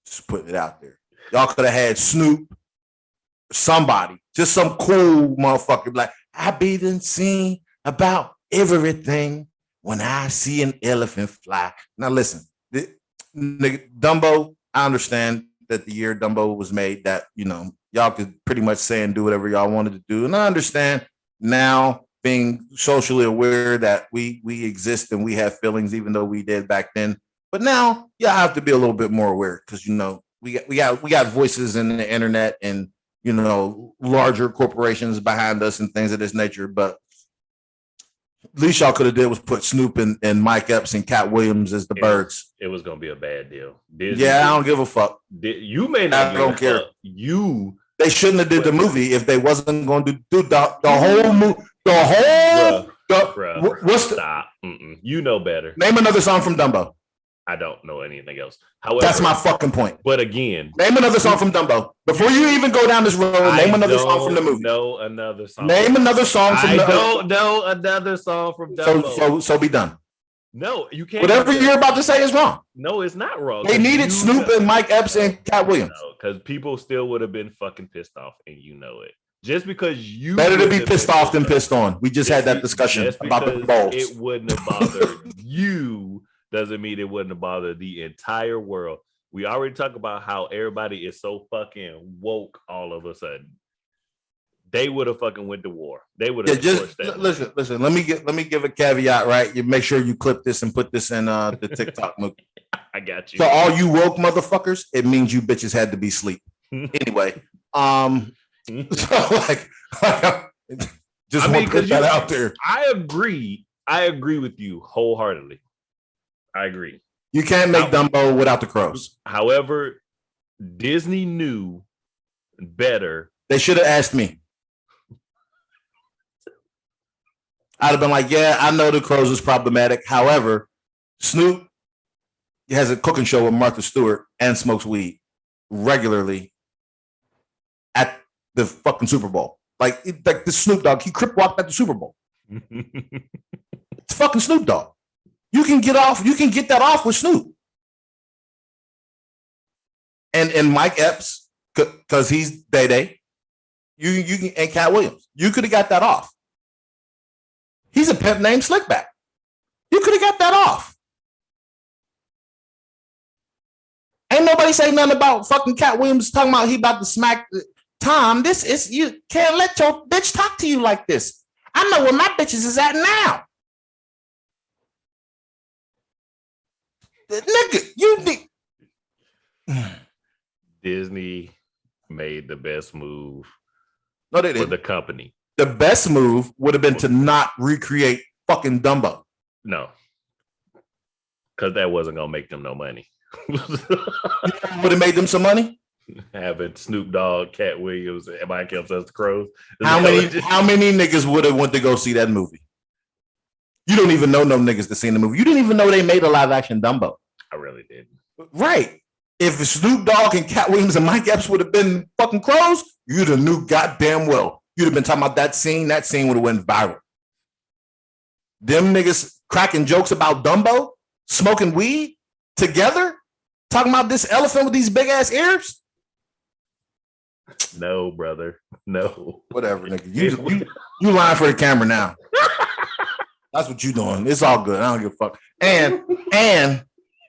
Just putting it out there. Y'all could have had Snoop, somebody, just some cool motherfucker. I be done seen about everything when I see an elephant fly. Now listen, Dumbo, I understand that the year Dumbo was made that, y'all could pretty much say and do whatever y'all wanted to do. And I understand now being socially aware that we exist and we have feelings, even though we did back then. But now y'all have to be a little bit more aware because, we got voices in the internet and, larger corporations behind us and things of this nature. But at least y'all could have did was put Snoop and Mike Epps and Cat Williams as the birds. It was going to be a bad deal. I don't give a fuck. You may not. I don't care. You They shouldn't have did the movie if they wasn't going to do the whole movie. The whole. What's the stop? You know better. Name another song from Dumbo. I don't know anything else. However, that's my fucking point. But again, name another song from Dumbo before you even go down this road. Name another song from the movie. No, another song. Name another song from. I don't know another song from Dumbo. So be done. No, you can't. Whatever you're about to say is wrong. No, it's not wrong. They needed Snoop and Mike Epps and Cat Williams. Because people still would have been fucking pissed off, and you know it. Just because you better to be pissed off than pissed on. We just had that discussion about the balls. It wouldn't have bothered you. Doesn't mean it wouldn't have bothered the entire world. We already talked about how everybody is so fucking woke all of a sudden. They would have fucking went to war. They would have just listen. Let me give a caveat, right? You make sure you clip this and put this in the TikTok movie. I got you. So all you woke motherfuckers, it means you bitches had to be asleep. Anyway, so like just want to put that out there. I agree with you wholeheartedly. I agree. You can't make Dumbo without the crows. However, Disney knew better. They should have asked me. I'd have been like, yeah, I know the crows is problematic. However, Snoop has a cooking show with Martha Stewart and smokes weed regularly at the fucking Super Bowl. Like the Snoop Dogg, he crip walked at the Super Bowl. It's fucking Snoop Dogg. You can get that off with Snoop. And Mike Epps, because he's Day. You can, and Cat Williams. You could have got that off. He's a pimp named Slickback. You could have got that off. Ain't nobody say nothing about fucking Cat Williams talking about he about to smack Tom. This is, you can't let your bitch talk to you like this. I know where my bitches is at now. Nigga, you need. Disney made the best move for the company. The best move would have been to not recreate fucking Dumbo. No. Because that wasn't going to make them no money. Would have made them some money? Having Snoop Dogg, Cat Williams, and Mike Epps as the crows. How many niggas would have went to go see that movie? You don't even know no niggas that seen the movie. You didn't even know they made a live action Dumbo. I really didn't. Right. If Snoop Dogg and Cat Williams and Mike Epps would have been fucking crows, you'd have knew goddamn well. You'd have been talking about that scene. That scene would have went viral. Them niggas cracking jokes about Dumbo, smoking weed together, talking about this elephant with these big ass ears. No, brother. No. Whatever, nigga. You lying for the camera now. That's what you doing. It's all good. I don't give a fuck.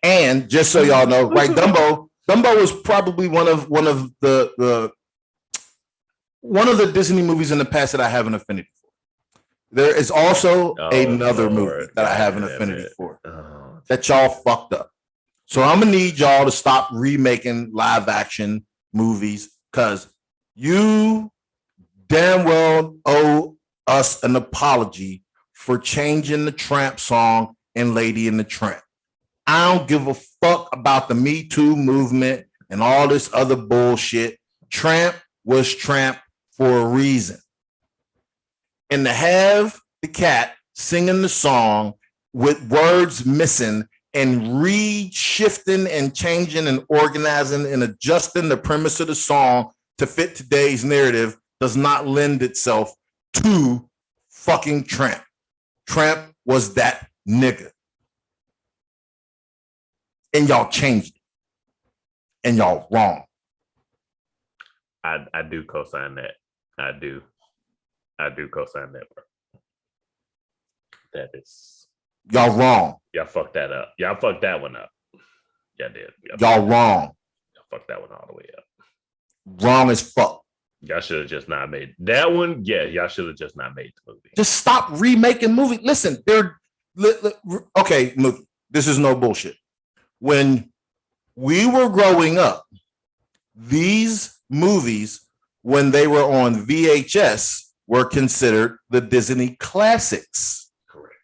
And just so y'all know, right? Dumbo was probably one of the Disney movies in the past that I have an affinity for. There is also another movie that I have an affinity for that y'all fucked up. So I'm gonna need y'all to stop remaking live action movies because you damn well owe us an apology for changing the Tramp song in Lady and the Tramp. I don't give a fuck about the Me Too movement and all this other bullshit. Tramp was Tramp for a reason. And to have the cat singing the song with words missing and re-shifting and changing and organizing and adjusting the premise of the song to fit today's narrative does not lend itself to fucking Tramp. Tramp was that nigga. And y'all changed it. And y'all wrong. I do co-sign that. I do co-sign that, bro. That is. Y'all wrong. Y'all fucked that up. Y'all fucked that one up. Y'all did. Y'all wrong. Y'all fucked that one all the way up. Wrong as fuck. Y'all should have just not made that one. Yeah, y'all should have just not made the movie. Just stop remaking movies. Listen, okay, movie. This is no bullshit. When we were growing up, these movies, when they were on VHS, were considered the Disney classics. Correct.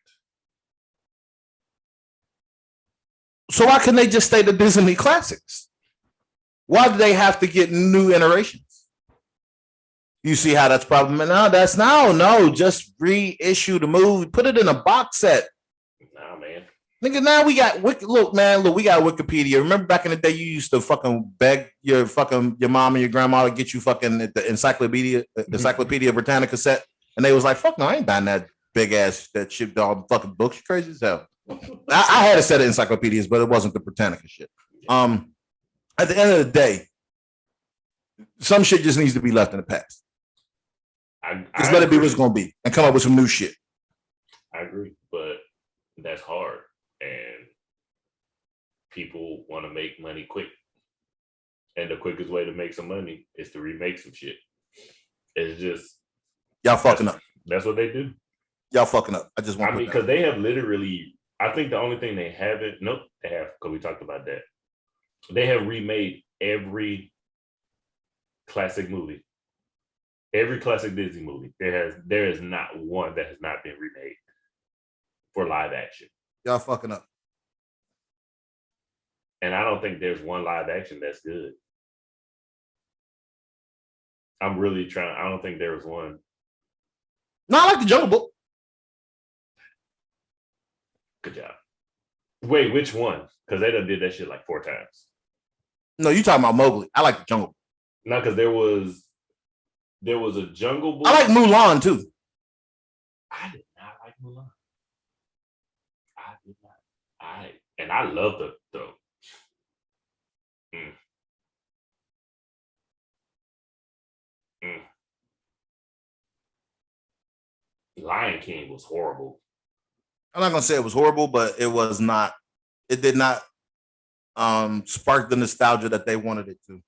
So why couldn't they just stay the Disney classics? Why do they have to get new iterations? You see how that's problematic? No, that's no. Just reissue the movie. Put it in a box set. Nah, man. Nigga, now we got look, man. Look, we got Wikipedia. Remember back in the day, you used to fucking beg your mom and your grandma to get you fucking the Encyclopedia Britannica set, and they was like, "Fuck no, I ain't buying that big ass that shit all the fucking books. You crazy as hell." I had a set of encyclopedias, but it wasn't the Britannica shit. At the end of the day, some shit just needs to be left in the past. Just let it be what it's gonna be, and come up with some new shit. I agree, but that's hard, and people want to make money quick, and the quickest way to make some money is to remake some shit. It's just y'all fucking up. That's what they do. Y'all fucking up. I mean, because they have literally. I think the only thing they haven't. Nope, they have, because we talked about that. They have remade every classic movie. Every classic Disney movie. There is not one that has not been remade for live action. Y'all fucking up. And I don't think there's one live action that's good. I'm really trying. I don't think there was one. No, I like the Jungle Book. Good job. Wait, which one? Because they done did that shit like 4 times. No, you talking about Mowgli. I like the Jungle Book. No, because there was a Jungle Book. I like Mulan too. I did not like Mulan. I did not. I love the Lion King was horrible. I'm not gonna say it was horrible, but it was not. It did not spark the nostalgia that they wanted it to.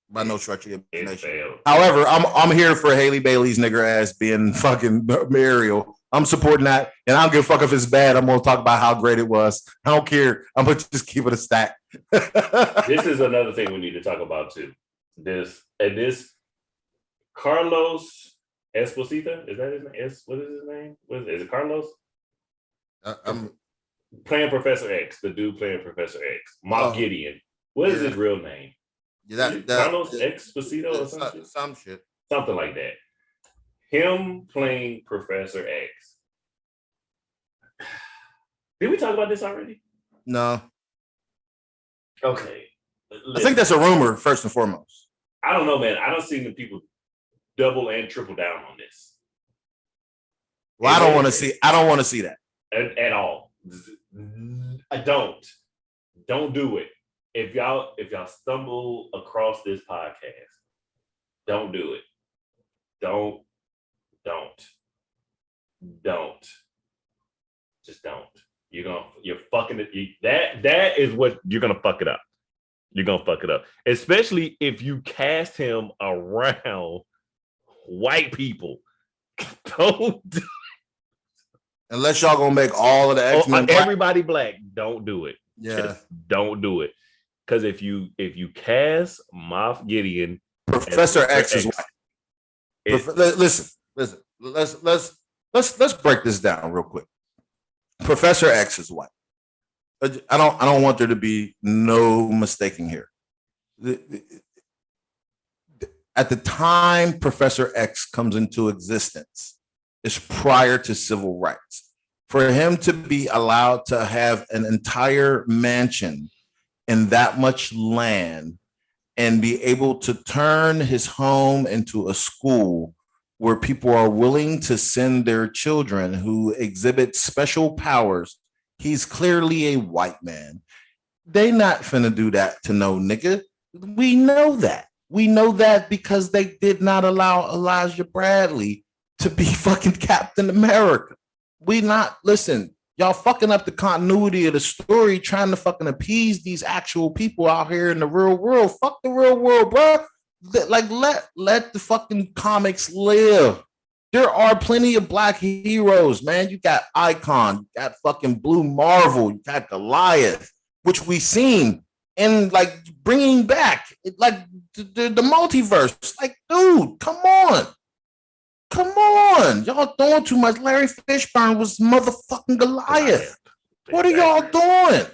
By no stretch of the imagination. However, I'm here for Haley Bailey's nigger ass being fucking Ariel. I'm supporting that, and I don't give a fuck if it's bad. I'm gonna talk about how great it was. I don't care. I'm gonna just keep it a stack. This is another thing we need to talk about too. This Carlos Esposito, is that his name? What is his name? Is it Carlos? I'm playing Professor X, the dude playing Professor X. Moff Gideon. What is his real name? Carlos Esposito or some shit. Something like that. Him playing Professor X. Did we talk about this already? No. Okay. I think that's a rumor, first and foremost. I don't know, man. I don't see the people double and triple down on this. Well, I don't want to see that. At all. I don't. Don't do it. If y'all stumble across this podcast, don't do it. Don't. Just don't. You're fucking it. That is what you're gonna fuck it up. You're gonna fuck it up. Especially if you cast him around white people. Don't. Unless y'all gonna make all of the X-Men everybody black, don't do it. Yeah. Just don't do it. Because if you cast Moff Gideon, Professor X is white. Listen. Let's break this down real quick. Professor X is white. I don't want there to be no mistaking here. At the time Professor X comes into existence, it's prior to civil rights. For him to be allowed to have an entire mansion and that much land and be able to turn his home into a school where people are willing to send their children who exhibit special powers, he's clearly a white man. They not finna do that to no nigga. We know that. We know that because they did not allow Elijah Bradley to be fucking Captain America. Listen, y'all fucking up the continuity of the story trying to fucking appease these actual people out here in the real world. Fuck the real world, bro. Let the fucking comics live. There are plenty of black heroes, man. You got Icon, you got fucking Blue Marvel, you got Goliath, which we seen, and like bringing back like the multiverse. Like, dude, come on. Y'all doing too much. Larry Fishburne was motherfucking Goliath. What are y'all doing?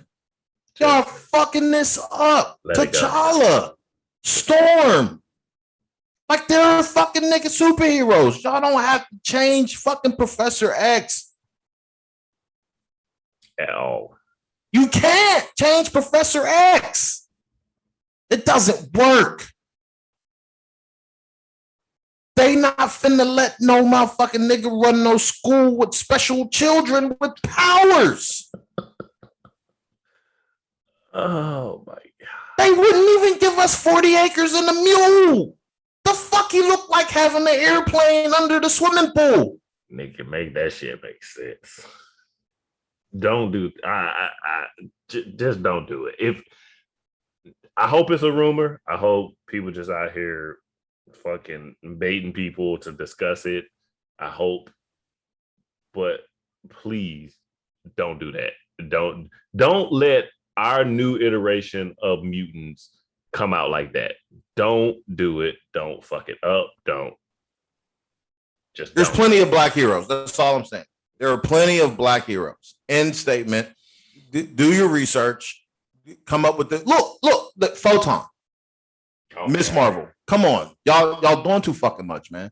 Y'all fucking this up. T'Challa, Storm. Like they're fucking nigga superheroes. Y'all don't have to change fucking Professor X at all. You can't change Professor X. It doesn't work. They not finna let no motherfucking nigga run no school with special children with powers. Oh my god. They wouldn't even give us 40 acres and a mule. The fuck he look like having an airplane under the swimming pool? Nigga, make that shit make sense. Don't do just don't do it. If I hope it's a rumor. I hope people just out here fucking baiting people to discuss it. I hope, but please don't do that. Don't let our new iteration of mutants come out like that. Don't do it. Don't fuck it up. Don't. There's plenty of black heroes. That's all I'm saying. There are plenty of black heroes. End statement. Do your research. Come up with the look, the Photon. Okay. Miss Marvel. Come on. Y'all doing too fucking much, man.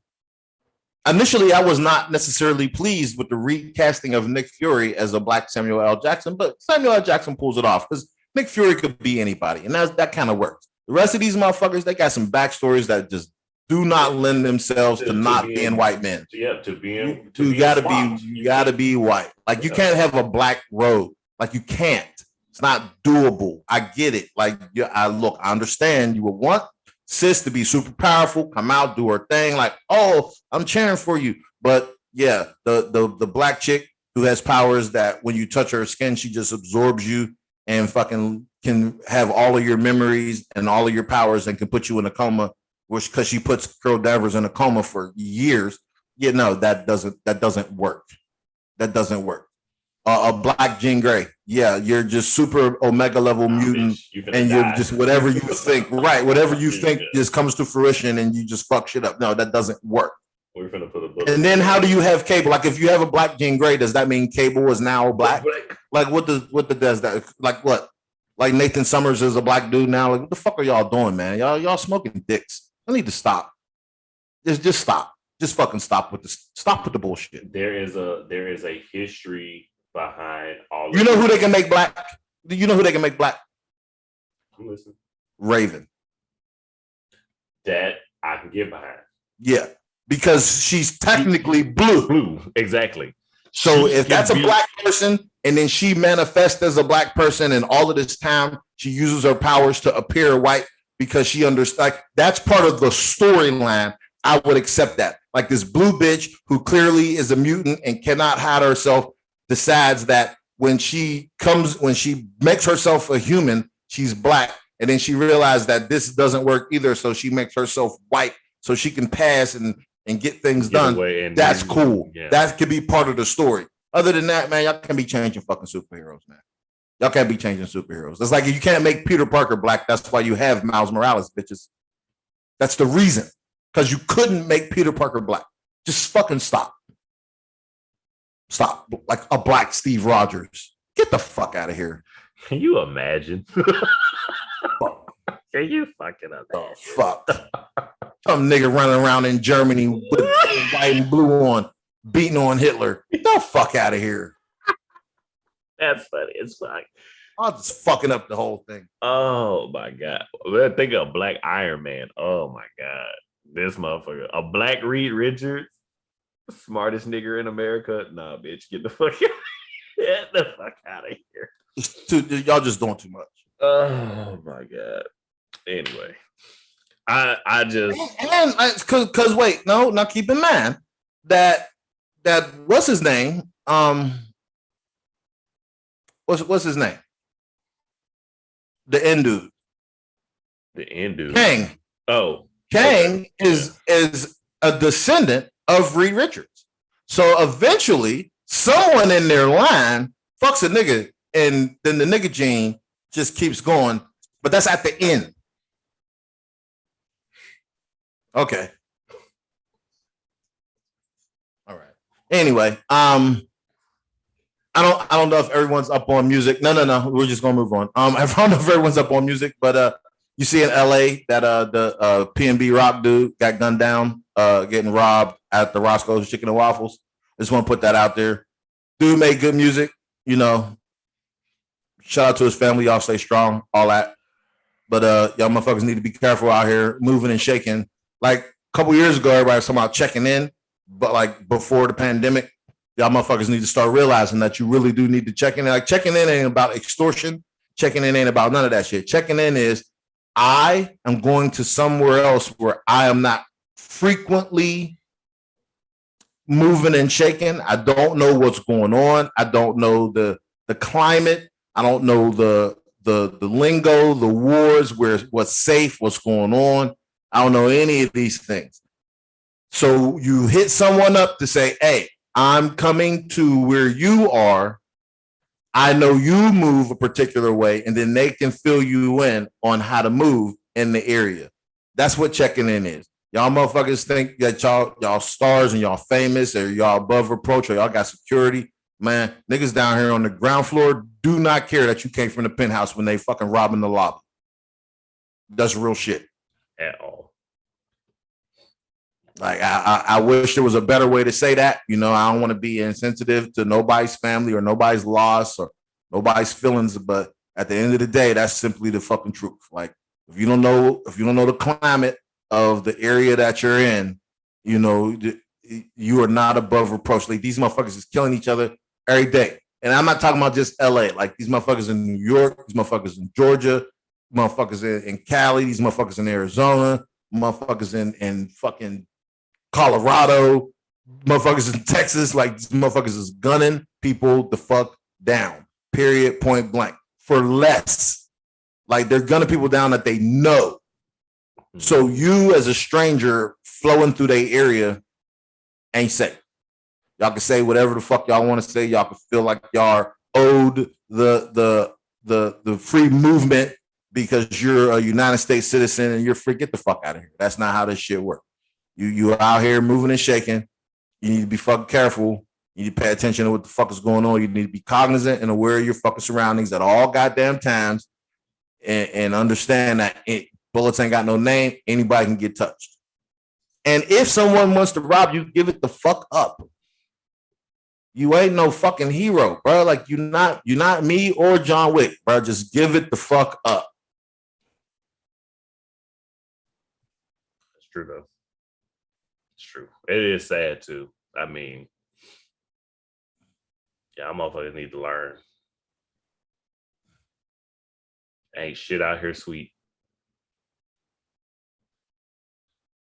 Initially, I was not necessarily pleased with the recasting of Nick Fury as a black Samuel L. Jackson, but Samuel L. Jackson pulls it off because Nick Fury could be anybody, and that kind of works. The rest of these motherfuckers, they got some backstories that just do not lend themselves to not being white men. Yeah, you gotta be white. Like you can't have a black road. Like you can't. It's not doable. I get it. Like I understand you would want sis to be super powerful, come out, do her thing. Like, oh, I'm cheering for you. But yeah, the black chick who has powers that when you touch her skin, she just absorbs you and fucking can have all of your memories and all of your powers and can put you in a coma, which because she puts Carol Danvers in a coma for years. Yeah, no, that doesn't work. That doesn't work. A black Jean Grey. Yeah, you're just super omega level mutant, and you're just whatever you think, right? Whatever you think just comes to fruition, and you just fuck shit up. No, that doesn't work. We're gonna put a book. And then how do you have Cable? Like if you have a black Jean Grey, does that mean Cable is now black? Like what does that? Like what? Like Nathan Summers is a black dude now. Like what the fuck are y'all doing, man? Y'all smoking dicks. I need to stop. Just stop. Just fucking stop with the bullshit. There is a history behind all. You know who they can make black? You know who they can make black? I'm listening. Raven. That I can get behind. Yeah, because she's technically blue. Blue, exactly. So if that's a black person, and then she manifests as a black person, and all of this time she uses her powers to appear white because she understands. Like, that's part of the storyline. I would accept that. Like this blue bitch who clearly is a mutant and cannot hide herself decides that when she makes herself a human, she's black. And then she realized that this doesn't work either. So she makes herself white so she can pass and get things done. That's cool. Yeah. That could be part of the story. Other than that, man, y'all can't be changing fucking superheroes, man. Y'all can't be changing superheroes. It's like you can't make Peter Parker black. That's why you have Miles Morales, bitches. That's the reason. Because you couldn't make Peter Parker black. Just fucking stop. Stop. Like a black Steve Rogers. Get the fuck out of here. Can you imagine? Can you fucking imagine? Oh, fuck. Some nigga running around in Germany with white and blue on, beating on Hitler. Get the fuck out of here. That's funny. It's fine. I'm just fucking up the whole thing. Oh, my God. Well, think of Black Iron Man. Oh, my God. This motherfucker. A black Reed Richards. Smartest nigger in America. Nah, bitch. Get the fuck out. Get the fuck out of here. Y'all just doing too much. Oh my God. Anyway, I just and because wait, no, now keep in mind that what's his name? What's his name? The end dude. The end dude. Kang. Oh, Kang is a descendant of Reed Richards. So eventually, someone in their line fucks a nigga, and then the nigga gene just keeps going. But that's at the end. Okay. All right. Anyway, I don't know if everyone's up on music. No. We're just gonna move on. I don't know if everyone's up on music, but You see in LA that the PNB Rock dude got gunned down, getting robbed at the Roscoe's Chicken and Waffles. I just want to put that out there. Dude made good music, you know. Shout out to his family, y'all stay strong, all that. But y'all motherfuckers need to be careful out here moving and shaking. Like a couple years ago, everybody was talking about checking in, but like before the pandemic, y'all motherfuckers need to start realizing that you really do need to check in. Like checking in ain't about extortion. Checking in ain't about none of that shit. Checking in is I am going to somewhere else where I am not frequently moving and shaking. I don't know what's going on. I don't know the climate. I don't know the lingo, the wars, where what's safe, what's going on. I don't know any of these things. So you hit someone up to say, hey, I'm coming to where you are. I know you move a particular way, and then they can fill you in on how to move in the area. That's what checking in is. Y'all motherfuckers think that y'all stars and y'all famous or y'all above reproach or y'all got security. Man, niggas down here on the ground floor do not care that you came from the penthouse when they fucking robbing the lobby. That's real shit. At all. Like I wish there was a better way to say that. You know, I don't want to be insensitive to nobody's family or nobody's loss or nobody's feelings, but at the end of the day, that's simply the fucking truth. Like if you don't know the climate of the area that you're in, you know, you are not above reproach. Like these motherfuckers is killing each other every day. And I'm not talking about just LA. Like these motherfuckers in New York, these motherfuckers in Georgia, motherfuckers in Cali, these motherfuckers in Arizona, motherfuckers in fucking Colorado, motherfuckers in Texas. Like these motherfuckers is gunning people the fuck down. Period, point blank. For less. Like they're gunning people down that they know. So you as a stranger flowing through their area ain't safe. Y'all can say whatever the fuck y'all want to say. Y'all can feel like y'all are owed the free movement because you're a United States citizen and you're free. Get the fuck out of here. That's not how this shit works. You are out here moving and shaking. You need to be fucking careful. You need to pay attention to what the fuck is going on. You need to be cognizant and aware of your fucking surroundings at all goddamn times and understand that bullets ain't got no name. Anybody can get touched. And if someone wants to rob you, give it the fuck up. You ain't no fucking hero, bro. Like you're not me or John Wick, bro. Just give it the fuck up. It's true though. It's true. It is sad too. I mean, y'all motherfuckers need to learn. Ain't shit out here sweet.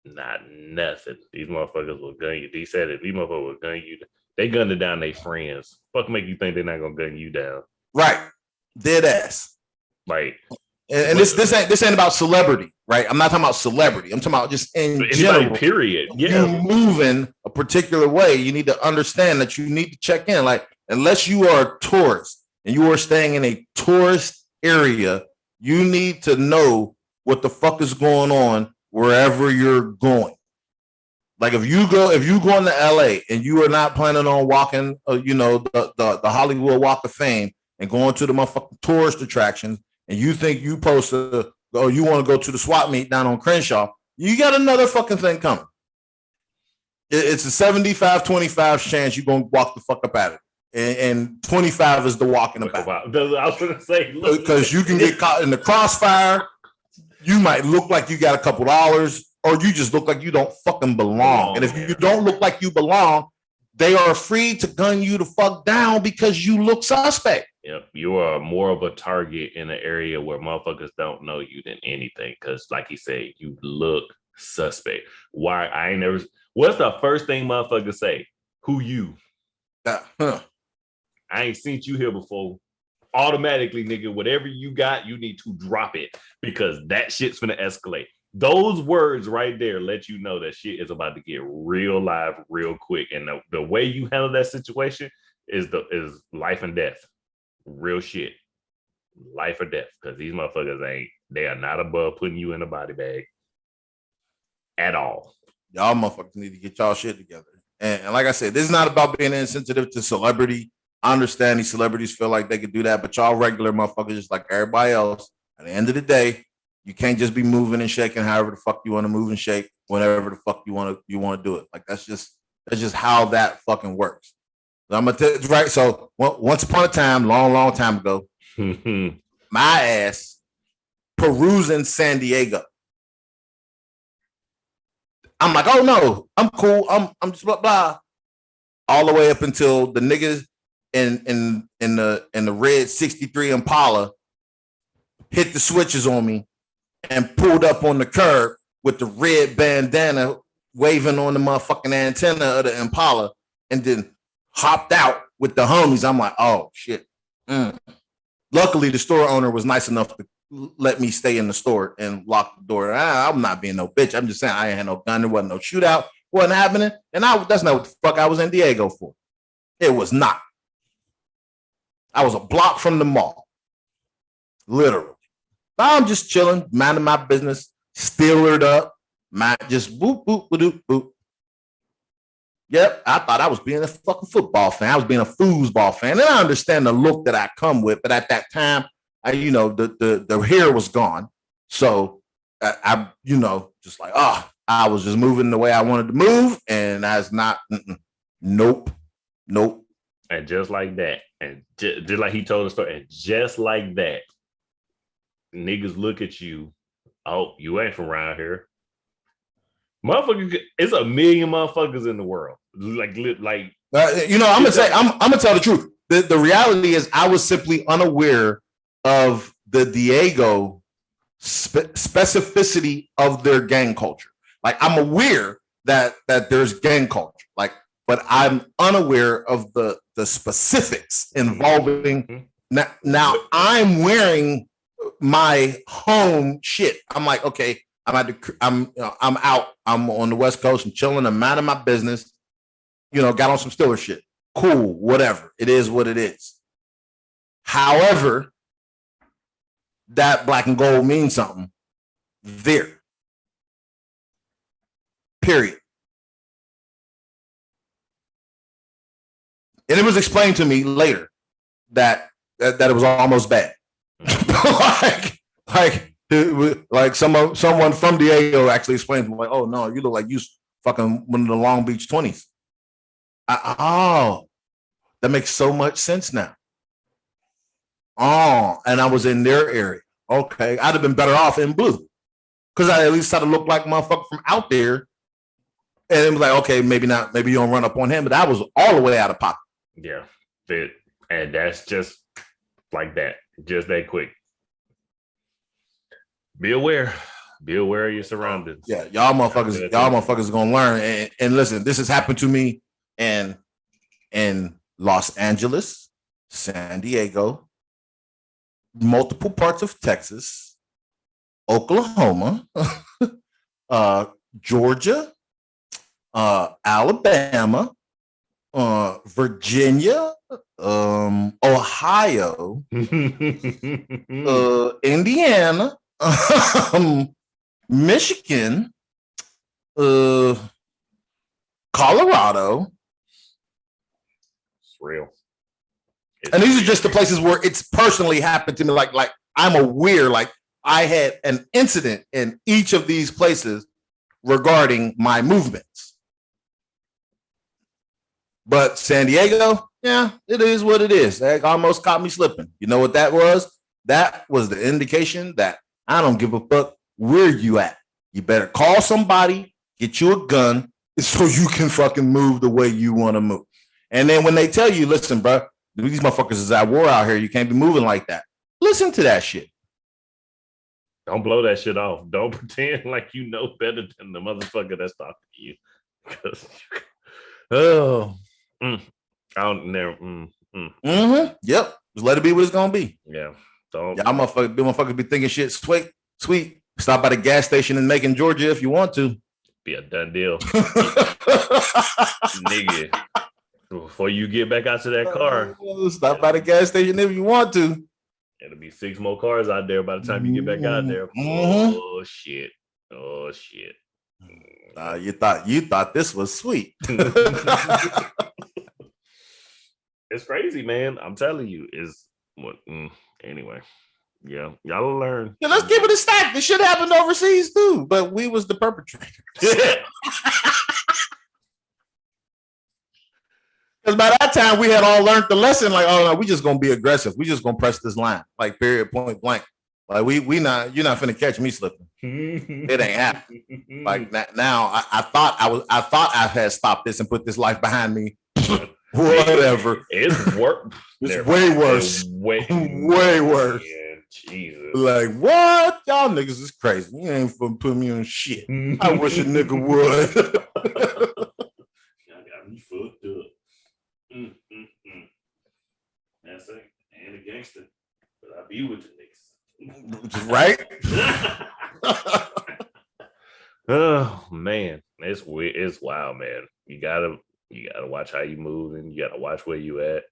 Not nothing. These motherfuckers will gun you. They said it. These motherfuckers will gun you. They gunned it down their friends. Fuck make you think they're not gonna gun you down? Right. Dead ass. Like, and this ain't about celebrity, right? I'm not talking about celebrity. I'm talking about just in general. Period. Yeah. You moving a particular way, you need to understand that you need to check in. Like, unless you are a tourist and you are staying in a tourist area, you need to know what the fuck is going on wherever you're going. Like if you going to LA and you are not planning on walking, the Hollywood Walk of Fame and going to the motherfucking tourist attractions, and you think you supposed to, or you want to go to the swap meet down on Crenshaw, you got another fucking thing coming. It's a 75-25 chance you're going to walk the fuck up at it. And 25 is the walking about. I was going to say, because you can get caught in the crossfire. You might look like you got a couple dollars, or you just look like you don't fucking belong. And if you don't look like you belong, they are free to gun you the fuck down because you look suspect. Yep, you are more of a target in an area where motherfuckers don't know you than anything. Because, like you said, you look suspect. Why? I ain't never. What's the first thing motherfuckers say? Who you? I ain't seen you here before. Automatically, nigga, whatever you got, you need to drop it because that shit's gonna escalate. Those words right there let you know that shit is about to get real live real quick. And the way you handle that situation is life and death. Real shit. Life or death. Because these motherfuckers they are not above putting you in a body bag at all. Y'all motherfuckers need to get y'all shit together. And like I said, this is not about being insensitive to celebrity. I understand these celebrities feel like they could do that, but y'all regular motherfuckers, just like everybody else, at the end of the day, You can't just be moving and shaking however the fuck you want to move and shake whenever the fuck you want to do it. Like that's just how that fucking works. So I'm gonna tell you, right. So once upon a time, long time ago, my ass perusing San Diego. I'm like, oh no, I'm cool. I'm just blah blah. All the way up until the niggas in the red 63 Impala hit the switches on me and pulled up on the curb with the red bandana waving on the motherfucking antenna of the Impala and then hopped out with the homies. I'm like, oh shit. Luckily, the store owner was nice enough to let me stay in the store and lock the door. I'm not being no bitch. I'm just saying I ain't had no gun. There wasn't no shootout. Wasn't happening. And that's not what the fuck I was in Diego for. It was not. I was a block from the mall. Literally. I'm just chilling, minding my business, steelered up, just boop, boop, boop, boop. Yep, I thought I was being a fucking football fan. I was being a foosball fan. And I understand the look that I come with, but at that time, the hair was gone. So I just like, I was just moving the way I wanted to move. And that's not, nope. And just like that, and just like he told the story, and just like that, niggas look at you. Oh, you ain't from around here. Motherfuckers, it's a million motherfuckers in the world. I'm gonna tell the truth. The reality is, I was simply unaware of the Diego specificity of their gang culture. Like, I'm aware that there's gang culture, like, but I'm unaware of the specifics involving. Now I'm wearing my home shit. I'm like, okay, I'm out. I'm on the West Coast. I'm chilling. I'm minding my business. Got on some Steelers shit. Cool, whatever. It is what it is. However, that black and gold means something there. Period. And it was explained to me later that it was almost bad. like someone from Diego actually explained to me, like, oh no, you look like you fucking one of the Long Beach 20s. That makes so much sense now. Oh, and I was in their area. Okay, I'd have been better off in blue because I at least had to look like a motherfucker from out there. And it was like, okay, maybe not. Maybe you don't run up on him, but I was all the way out of pocket. Yeah, and that's just like that, just that quick. Be aware of your surroundings. Yeah, y'all motherfuckers are gonna learn. And listen, this has happened to me in Los Angeles, San Diego, multiple parts of Texas, Oklahoma, Georgia, Alabama, Virginia, Ohio, Indiana, Michigan, Colorado. It's real. And these are just the places where it's personally happened to me. Like I'm aware, like I had an incident in each of these places regarding my movements. But San Diego, yeah, it is what it is. That almost caught me slipping. You know what that was? That was the indication that I don't give a fuck where you at. You better call somebody, get you a gun, so you can fucking move the way you want to move. And then when they tell you, listen, bro, these motherfuckers is at war out here. You can't be moving like that. Listen to that shit. Don't blow that shit off. Don't pretend like you know better than the motherfucker that's talking to you. Yep. Just let it be what it's gonna be. Yeah. Don't. Y'all motherfuckers be thinking shit sweet. Stop by the gas station in Macon, Georgia, if you want to. Be a done deal, nigga. Before you get back out to that car, stop by the gas station if you want to. It'll be 6 more cars out there by the time you get back out there. Oh shit! You thought this was sweet. It's crazy, man. I'm telling you. Anyway. Yeah, y'all learn. Yeah, let's keep it a stack. This shit happened overseas too, but we was the perpetrators. Because by that time we had all learned the lesson. Like, oh no, we just gonna be aggressive. We just gonna press this line, like period, point blank. Like we not, you're not finna catch me slipping. It ain't happening. Like now, I thought I had stopped this and put this life behind me. Whatever. It's work. It's way worse. Way worse. Man, Jesus. Like what? Y'all niggas is crazy. You ain't finna put me on shit. I wish a nigga would. Y'all got me fucked up. That's it. And a gangster. But I be with the niggas. Right? Oh man, it's weird. It's wild, man. You gotta watch how you move, and you gotta watch where you at.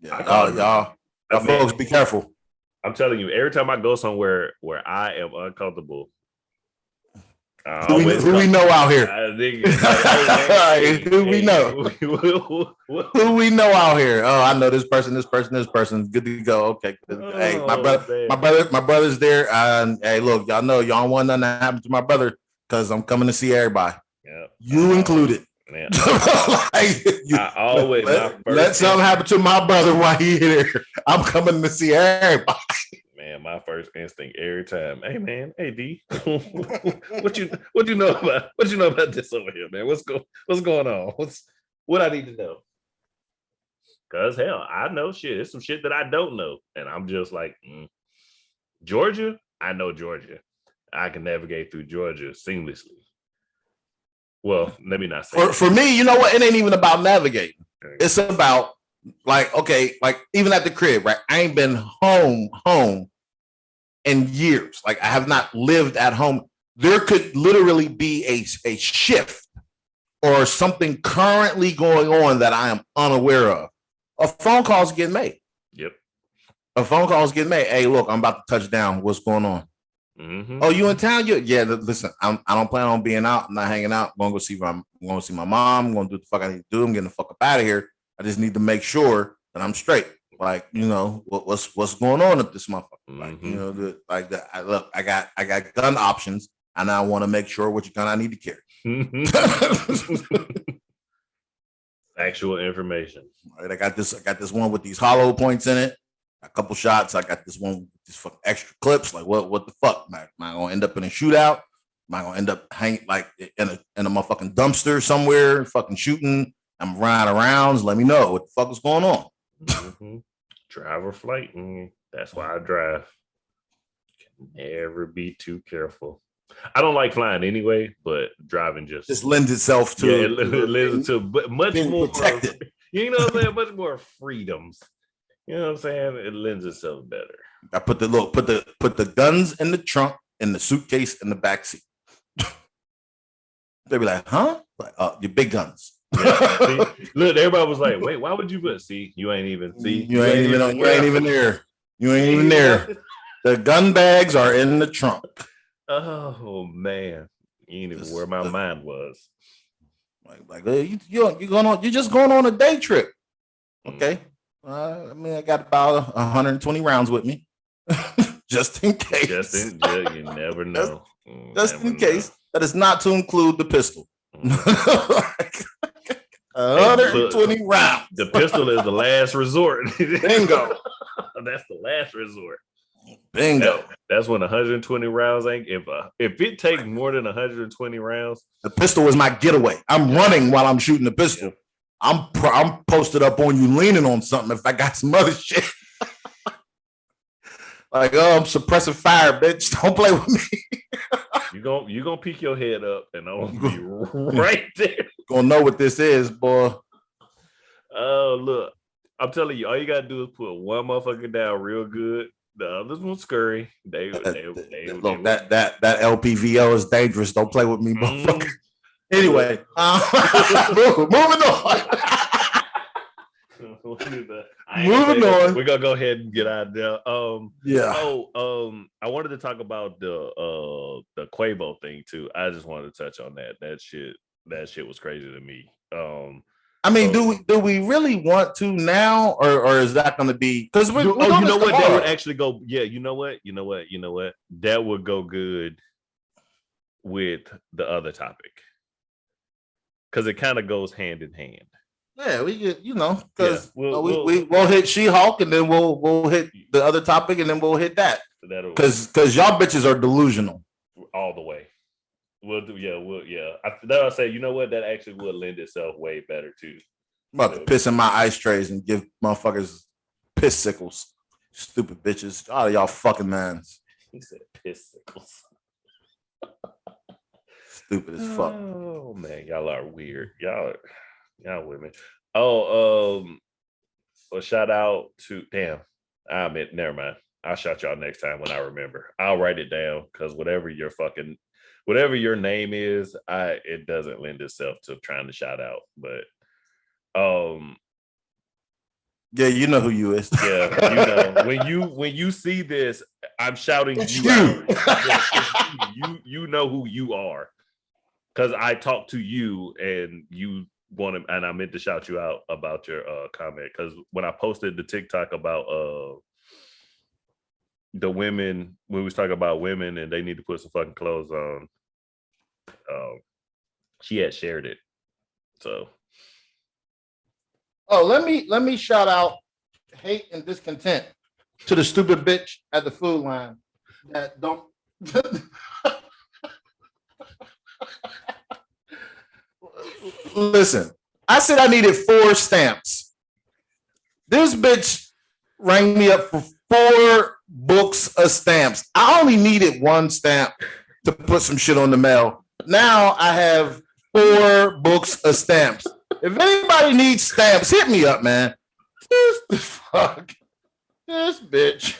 Yeah, y'all folks, be careful. I'm telling you, every time I go somewhere where I am uncomfortable, who we know out here? Who we know? Who we know out here? Oh, I know this person. Good to go. Okay. Hey, my brother's there. Hey, look, y'all know y'all don't want nothing to happen to my brother because I'm coming to see everybody. Yeah, you included. Man, I always let something happen to my brother while he here. I'm coming to see everybody. Man, my first instinct every time. Hey man, hey D, what you know about this over here, man? What's going on? What I need to know? Cause hell, I know shit. It's some shit that I don't know, and I'm just like Georgia. I know Georgia. I can navigate through Georgia seamlessly. Well, let me not say for me, you know what? It ain't even about navigating. It's about like, okay, like even at the crib, right? I ain't been home in years. Like I have not lived at home. There could literally be a shift or something currently going on that I am unaware of. A phone call's getting made. Yep. A phone call's getting made. Hey, look, I'm about to touch down. What's going on? Mm-hmm. Oh, you in town? Yeah. Listen, I don't plan on being out. I'm not hanging out. I'm gonna go see my mom. I'm gonna do what the fuck I need to do. I'm getting the fuck up out of here. I just need to make sure that I'm straight. Like, you know, what's going on with this motherfucker? Mm-hmm. Like, you know, I got gun options, and I want to make sure which gun I need to carry. Actual information. All right, I got this one with these hollow points in it. A couple shots. I got this one with these fucking extra clips. Like, what the fuck? Am I gonna end up in a shootout? Am I gonna end up hanging like in a motherfucking dumpster somewhere, fucking shooting? I'm running around. Let me know what the fuck is going on. Mm-hmm. Drive or flight. That's why I drive. Can never be too careful. I don't like flying anyway, but driving just lends itself to it lends to much more protected. You know what I'm saying? Much more freedoms. You know what I'm saying? It lends itself better. I put the guns in the trunk, in the suitcase, in the back seat. They be like, huh? Like, your big guns. Yeah, see, look, everybody was like, wait, why would you put? See, you ain't even there. You ain't even there. The gun bags are in the trunk. Oh man, you ain't even where my mind was. Like you're just going on a day trip. Okay. I mean, I got about 120 rounds with me, just in case. You never know. Just in case. That is not to include the pistol. 120 rounds. The pistol is the last resort. Bingo. That's the last resort. Bingo. That's when 120 rounds ain't. If it takes more than 120 rounds, the pistol is my getaway. I'm running while I'm shooting the pistol. I'm posted up on you, leaning on something. If I got some other shit, like, oh, I'm suppressing fire, bitch. Don't play with me. You gonna peek your head up, and I'm gonna be right there. Gonna know what this is, boy. Oh, look, I'm telling you, all you gotta do is put one motherfucker down real good. The others will scurry. Look, that LPVO is dangerous. Don't play with me, motherfucker. Anyway, moving on. Moving on. We're gonna go ahead and get out there. Yeah. I wanted to talk about the Quavo thing too. I just wanted to touch on that. That shit was crazy to me. I mean, So- do we really want to now, or is that going to be because we're you doing know this what? That tomorrow. would actually go. Yeah, you know what? That would go good with the other topic because it kind of goes hand in hand. Yeah, we get because Yeah, we'll we'll hit She-Hulk and then we'll hit the other topic and then we'll hit that that'll because y'all bitches are delusional. all the way. We'll do. Yeah, I say, you know what? That actually would lend itself way better too. I'm about to piss in my ice trays and give motherfuckers piss sickles. Stupid bitches. All of y'all fucking mans. He said piss sickles. Stupid as fuck. Oh man, y'all are weird. Y'all women. Oh, well, shout out to I admit, never mind. I'll shout y'all next time when I remember. I'll write it down because whatever your name is, it doesn't lend itself to trying to shout out. But Yeah, you know who you is. yeah, when you see this, I'm shouting It's you you. out. You know who you are. Because I talked to you and you wanted, and I meant to shout you out about your comment. Because when I posted the TikTok about the women, when we was talking about women and they need to put some fucking clothes on, she had shared it. So let me shout out hate and discontent to the stupid bitch at the food line that don't. Listen, I said I needed 4 stamps. This bitch rang me up for 4 books of stamps. I only needed 1 stamp to put some shit on the mail. Now I have 4 books of stamps. If anybody needs stamps, hit me up, man. This bitch.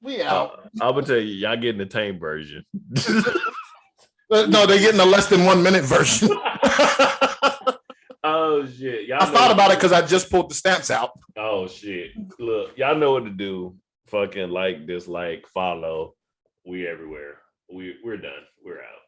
We out. I'm gonna tell you, y'all getting the tame version. No, they're getting a less than 1 minute version. Oh shit! Y'all I thought about it because I just pulled the stamps out. Oh shit! Look, y'all know what to do. Fucking like, dislike, follow. We everywhere. We're done. We're out.